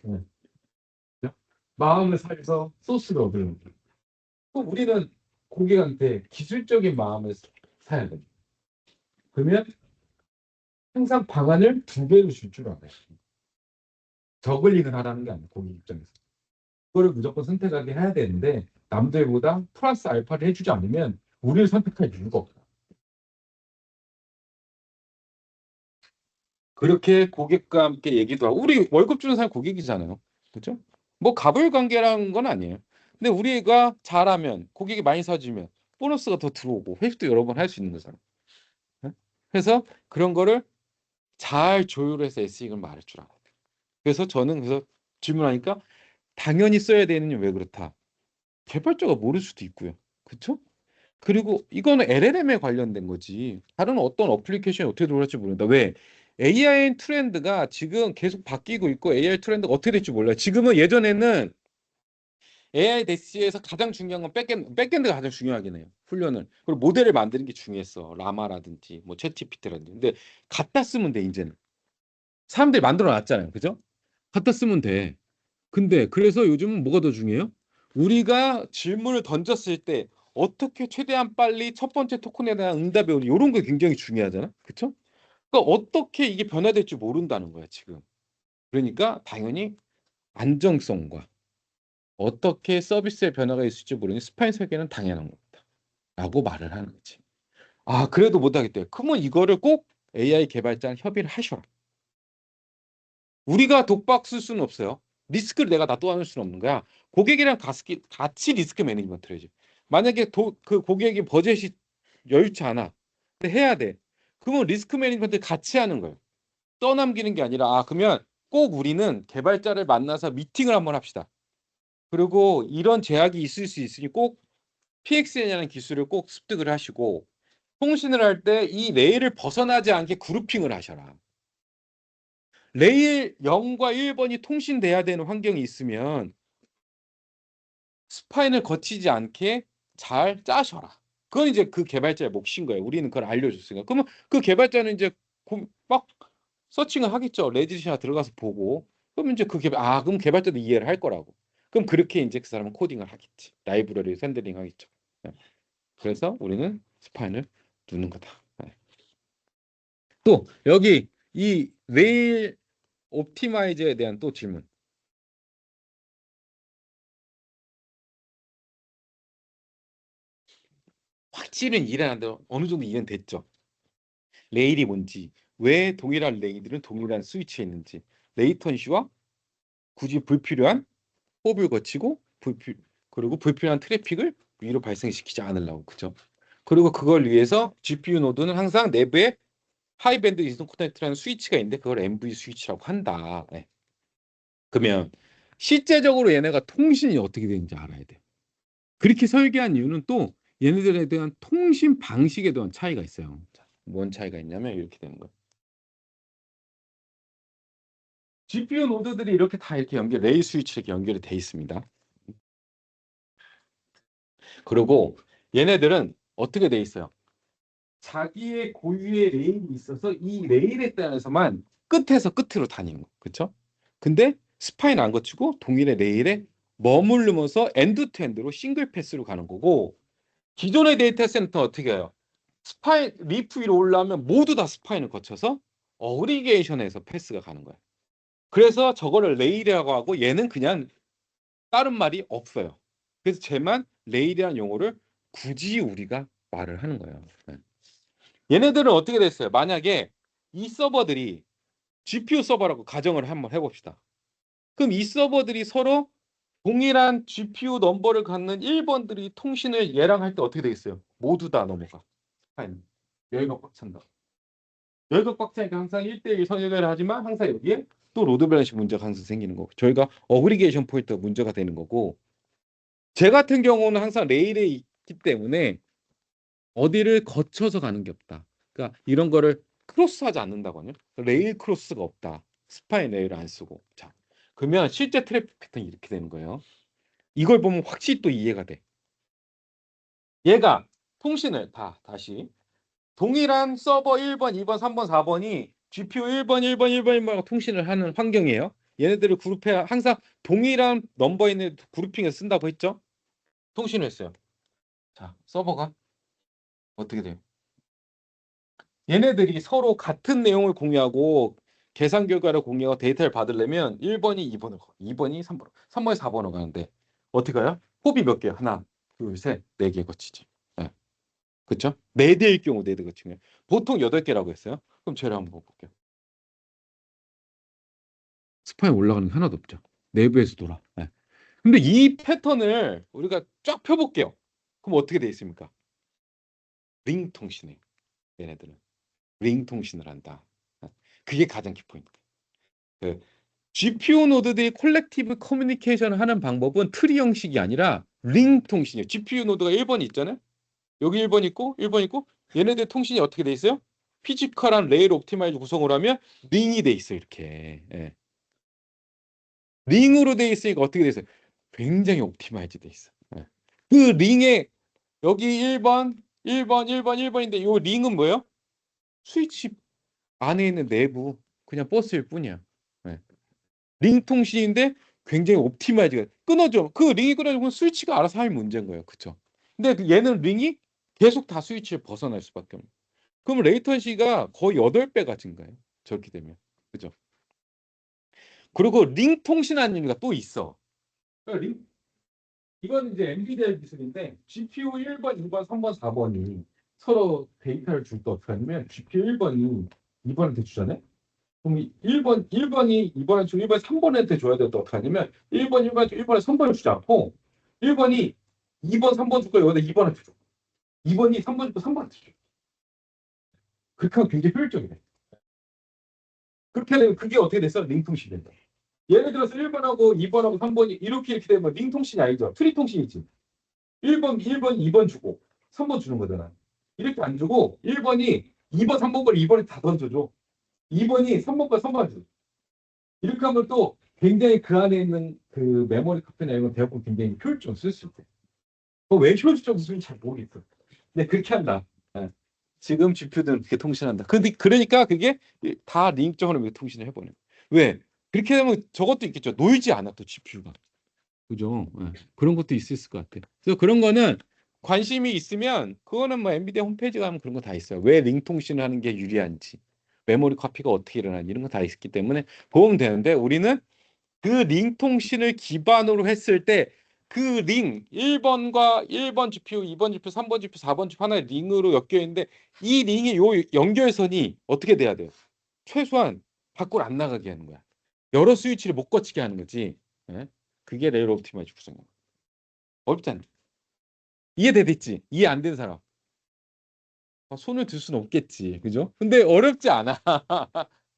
네. 그죠? 마음을 살려서 소스를 얻으는 거죠. 또 우리는 고객한테 기술적인 마음을 사야 돼. 그러면 항상 방안을 2배로 줄 줄 알아요. 저글링을 하라는 게 아니에요, 고객 입장에서. 그거를 무조건 선택하게 해야 되는데 남들보다 플러스 알파를 해주지 않으면 우리를 선택할 이유가 없다. 그렇게 고객과 함께 얘기도 하고 우리 월급 주는 사람 고객이잖아요. 그렇죠? 뭐 갑을 관계라는 건 아니에요. 근데 우리가 잘하면 고객이 많이 사주면 보너스가 더 들어오고 회식도 여러 번 할 수 있는 거잖아요. 네? 그래서 그런 거를 잘 조율해서 SE를 말할 줄 알아요. 그래서 저는 질문하니까 당연히 써야 되느니 왜 그렇다. 개발자가 모를 수도 있고요. 그렇죠? 그리고 이거는 LLM에 관련된 거지. 다른 어떤 어플리케이션이 어떻게 돌아갈지 모른다. 왜? AI 트렌드가 지금 계속 바뀌고 있고 AI 트렌드가 어떻게 될지 몰라요. 지금은 예전에는 AI 대시에서 가장 중요한 건 백엔드가 가장 중요하긴 해요. 훈련을. 그리고 모델을 만드는 게 중요했어. 라마라든지 뭐 챗GPT라든지. 근데 갖다 쓰면 돼 이제는. 사람들이 만들어 놨잖아요. 그죠? 갖다 쓰면 돼. 근데 그래서 요즘은 뭐가 더 중요해요? 우리가 질문을 던졌을 때 어떻게 최대한 빨리 첫 번째 토큰에 대한 응답이 오는 이런 게 굉장히 중요하잖아. 그렇죠? 그러니까 어떻게 이게 변화될지 모른다는 거야, 지금. 그러니까 당연히 안정성과 어떻게 서비스의 변화가 있을지 모르니 스파인 설계는 당연한 겁니다. 라고 말을 하는 거지. 아, 그래도 못하겠대요. 그러면 이거를 꼭 AI 개발자랑 협의를 하셔라. 우리가 독박 쓸 수는 없어요. 리스크를 내가 놔둬놓을 수는 없는 거야. 고객이랑 같이 리스크 매니지먼트를 해야지. 만약에 그 고객이 버젯이 여유치 않아. 근데 해야 돼. 그러면 리스크 매니지먼트 같이 하는 거예요. 떠넘기는 게 아니라 그러면 꼭 우리는 개발자를 만나서 미팅을 한번 합시다. 그리고 이런 제약이 있을 수 있으니 꼭 PXN이라는 기술을 꼭 습득을 하시고 통신을 할 때 이 레일을 벗어나지 않게 그룹핑을 하셔라. 레일 0과 1번이 통신돼야 되는 환경이 있으면 스파인을 거치지 않게 잘 짜셔라. 그건 이제 그 개발자의 몫인 거예요. 우리는 그걸 알려줬으니까. 그러면 그 개발자는 이제 막 서칭을 하겠죠. 레지시나 들어가서 보고. 그럼 이제 그럼 개발자도 이해를 할 거라고. 그럼 그렇게 이제 그 사람은 코딩을 하겠지. 라이브러리 샌들링 하겠죠. 네. 그래서 우리는 스파인을 두는 거다. 네. 또 여기 이 레일 옵티마이저에 대한 또 질문. 확실히 이해하는데 어느 정도 이해는 됐죠. 레일이 뭔지, 왜 동일한 레일들은 동일한 스위치에 있는지, 레이턴시와 굳이 불필요한 호흡을 거치고 그리고 불필요한 트래픽을 위로 발생시키지 않으려고 그죠? 그리고 그걸 위해서 GPU 노드는 항상 내부에 하이밴드 인터커넥트라는 스위치가 있는데 그걸 MV 스위치라고 한다. 네. 그러면 실제적으로 얘네가 통신이 어떻게 되는지 알아야 돼. 그렇게 설계한 이유는 또 얘네들에 대한 통신 방식에 대한 차이가 있어요. 자, 뭔 차이가 있냐면 이렇게 되는 거예요. GPU 노드들이 이렇게 다 이렇게 레일 스위치 이렇게 연결이 돼 있습니다. 그리고 얘네들은 어떻게 돼 있어요? 자기의 고유의 레일이 있어서 이 레일에 따라서만 끝에서 끝으로 다니는 거. 그렇죠? 근데 스파인 안 거치고 동일의 레일에 머무르면서 엔드 투 엔드로 싱글 패스로 가는 거고 기존의 데이터 센터 어떻게 해요? 스파인 리프 위로 올라오면 모두 다 스파인을 거쳐서 어그리게이션에서 패스가 가는 거예요. 그래서 저거를 레일이라고 하고 얘는 그냥 다른 말이 없어요. 그래서 쟤만 레일이라는 용어를 굳이 우리가 말을 하는 거예요. 네. 얘네들은 어떻게 됐어요? 만약에 이 서버들이 GPU 서버라고 가정을 한번 해봅시다. 그럼 이 서버들이 서로 동일한 GPU 넘버를 갖는 1번들이 통신을 얘랑 할 때 어떻게 되겠어요? 모두 다 넘어가. 파인. 여기가 꽉 찬다. 여기가 꽉 차니까 항상 1대1 선택을 하지만 항상 여기에 또 로드 밸런싱 문제가 항상 생기는 거고 저희가 어그리게이션 포인트가 문제가 되는 거고 제 같은 경우는 항상 레일에 있기 때문에 어디를 거쳐서 가는 게 없다. 그러니까 이런 거를 크로스하지 않는다거든요. 레일 크로스가 없다. 스파인 레일을 안 쓰고. 자, 그러면 실제 트래픽 패턴이 이렇게 되는 거예요. 이걸 보면 확실히 또 이해가 돼. 얘가 통신을 다시 동일한 서버 1번, 2번, 3번, 4번이 GPU 1번, 1번, 1번, 1번하고 통신을 하는 환경이에요. 얘네들을 그룹해 항상 동일한 넘버 있는 그룹핑을 쓴다고 했죠. 통신을 했어요. 자, 서버가 어떻게 돼요? 얘네들이 서로 같은 내용을 공유하고 계산 결과를 공유하고 데이터를 받으려면 1번이 2번을 가, 2번이 3번으로, 3번이 4번으로 가는데 어떻게 가요? 호비 몇 개야? 하나, 둘, 셋, 네 개 거치지. 네. 그렇죠? 네 대일 경우 네 대 거치면 보통 8개라고 했어요. 그럼 저를 한번 볼게요. 스파에 올라가는 게 하나도 없죠. 내부에서 돌아. 네. 근데 이 패턴을 우리가 쫙 펴볼게요. 그럼 어떻게 돼 있습니까? 링 통신이에요. 얘네들은 링 통신을 한다. 그게 가장 키포인트. 그 GPU 노드들이 콜렉티브 커뮤니케이션을 하는 방법은 트리 형식이 아니라 링 통신이에요. GPU 노드가 1번 있잖아요. 여기 1번 있고 1번 있고 얘네들 통신이 어떻게 돼 있어요? 피지컬한 레일 옵티마이즈 구성을 하면 링이 돼 있어요. 이렇게. 예. 링으로 돼 있으니까 어떻게 돼 있어요? 굉장히 옵티마이즈 돼 있어. 예. 그 링에 여기 1번, 1번, 1번, 1번인데 이 링은 뭐예요? 스위치 안에 있는 내부 그냥 버스일 뿐이야. 예. 링 통신인데 굉장히 옵티마이즈가 끊어져. 그 링이 끊어지면 스위치가 알아서 할 문제인 거예요. 그쵸? 근데 얘는 링이 계속 다 스위치를 벗어날 수밖에 없는. 그럼 레이턴시가 거의 8배가 증가해요. 저렇게 되면. 그죠? 그리고 링 통신하는 의미가 또 있어. 그러니까 이건 이제 엔비디아 기술인데 GPU 1번, 2번, 3번, 4번이 서로 데이터를 줄 때 어떻게 하냐면 GPU 1번이 2번한테 주잖아요. 그럼 1번이 2번한테 주고 1번이 3번한테 줘야 될 때 어떻게 하냐면 1번, 1번, 1번에 3번을 주지 않고 1번이 2번, 3번 줄 거야. 여기다 2번한테 줘. 2번이 3번 줄 거 3번한테 줘. 그렇게 하면 굉장히 효율적이네. 그렇게 하면 그게 어떻게 됐어? 링통신이 된다. 예를 들어서 1번하고 2번하고 3번이 이렇게 되면 링통신이 아니죠. 트리통신이지. 1번, 2번 주고 3번 주는 거잖아. 이렇게 안 주고 1번이 2번, 3번 걸 2번에 다 던져줘. 2번이 3번 걸 3번 줘. 이렇게 하면 또 굉장히 그 안에 있는 그 메모리 카피나 이런 건 대부분 굉장히 효율적으로 쓸 수 있대. 왜 효율적인지 잘 모르겠어. 근데 그렇게 한다. 예. 지금 GPU들은 그렇게 통신한다. 근데 그러니까 그게 다 링적으로 이렇게 통신을 해보는. 왜? 그렇게 되면 저것도 있겠죠. 노이즈 않아 또 GPU가. 그죠? 예. 그런 것도 있을 것 같아요. 그래서 그런 거는 관심이 있으면 그거는 뭐 엔비디아 홈페이지 가면 그런 거 다 있어요. 왜 링 통신을 하는 게 유리한지, 메모리 카피가 어떻게 일어나는지 이런 거 다 있기 때문에 보면 되는데 우리는 그 링 통신을 기반으로 했을 때 그 링 1번과 1번 GPU, 2번 GPU, 3번 GPU, 4번 GPU 하나의 링으로 엮여 있는데 이 링의 요 연결선이 어떻게 돼야 돼요? 최소한 밖으로 안 나가게 하는 거야. 여러 스위치를 못 거치게 하는 거지. 예? 그게 레일 옵티마이즈 구성이야. 어렵지 않나? 이해되겠지? 이해 안 되는 사람. 손을 들 수는 없겠지. 그죠? 근데 어렵지 않아.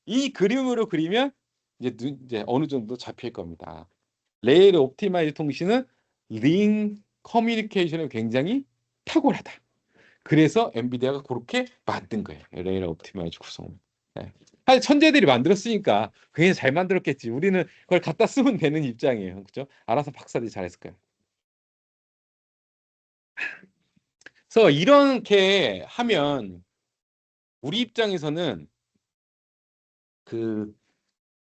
이 그림으로 그리면 이제 어느 정도 잡힐 겁니다. 레일 옵티마이즈 통신은 링 커뮤니케이션에 굉장히 탁월하다. 그래서 엔비디아가 그렇게 만든 거예요. 레일 옵티마이즈 구성. 네. 사실 천재들이 만들었으니까 굉장히 잘 만들었겠지. 우리는 그걸 갖다 쓰면 되는 입장이에요. 그죠? 알아서 박사들이 잘했을 거예요. 그래서 이렇게 하면 우리 입장에서는 그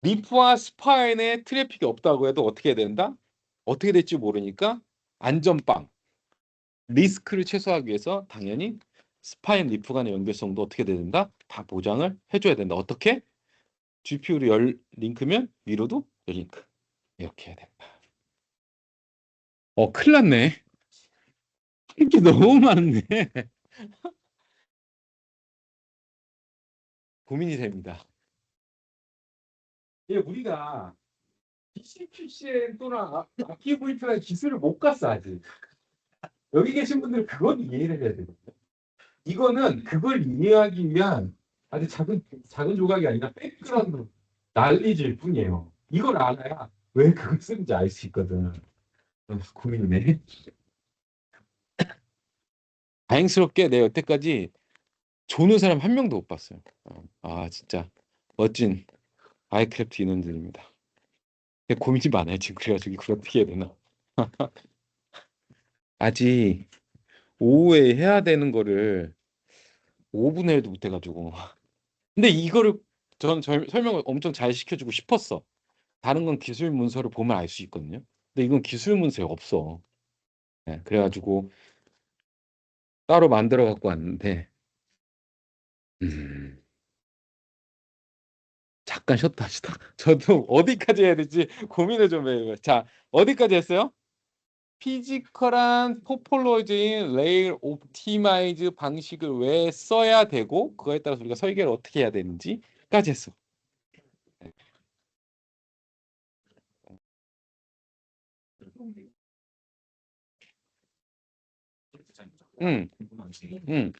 리프와 스파인의 트래픽이 없다고 해도 어떻게 해야 된다? 어떻게 될지 모르니까 안전빵, 리스크를 최소화하기 위해서 당연히 스파인 리프 간의 연결성도 어떻게 해야 된다? 다 보장을 해줘야 된다. 어떻게? GPU로 열 링크면 위로도 열 링크. 이렇게 해야 된다. 큰일 났네. 이게 너무 많네. 고민이 됩니다. 예, 우리가 DCPCN 또는 APVP라는 기술을 못 갔어, 아직. 여기 계신 분들은 그건 이해를 해야 되거든요. 이거는 그걸 이해하기 위한 아주 작은 조각이 아니라 백그라운드 난리질 뿐이에요. 이걸 알아야 왜 그걸 쓰는지 알 수 있거든. 고민이네. 다행스럽게 내가 여태까지 조는 사람 한 명도 못 봤어요. 진짜 멋진 아이크래프트 인원들입니다. 근데 고민이 많아요 지금. 그래가지고 이걸 어떻게 해야 되나. 아직 오후에 해야 되는 거를 5분의 1도 못 해가지고. 근데 이거를 전 설명을 엄청 잘 시켜주고 싶었어. 다른 건 기술 문서를 보면 알 수 있거든요. 근데 이건 기술 문서에 없어. 네, 그래가지고 따로 만들어 갖고 왔는데 음, 잠깐 쉬었다 하시다. 저도 어디까지 해야 될지 고민을 좀 해요. 자, 어디까지 했어요? 피지컬한 토폴로지인 레일 옵티마이즈 방식을 왜 써야 되고 그거에 따라서 우리가 설계를 어떻게 해야 되는지까지 했어. 응, 응.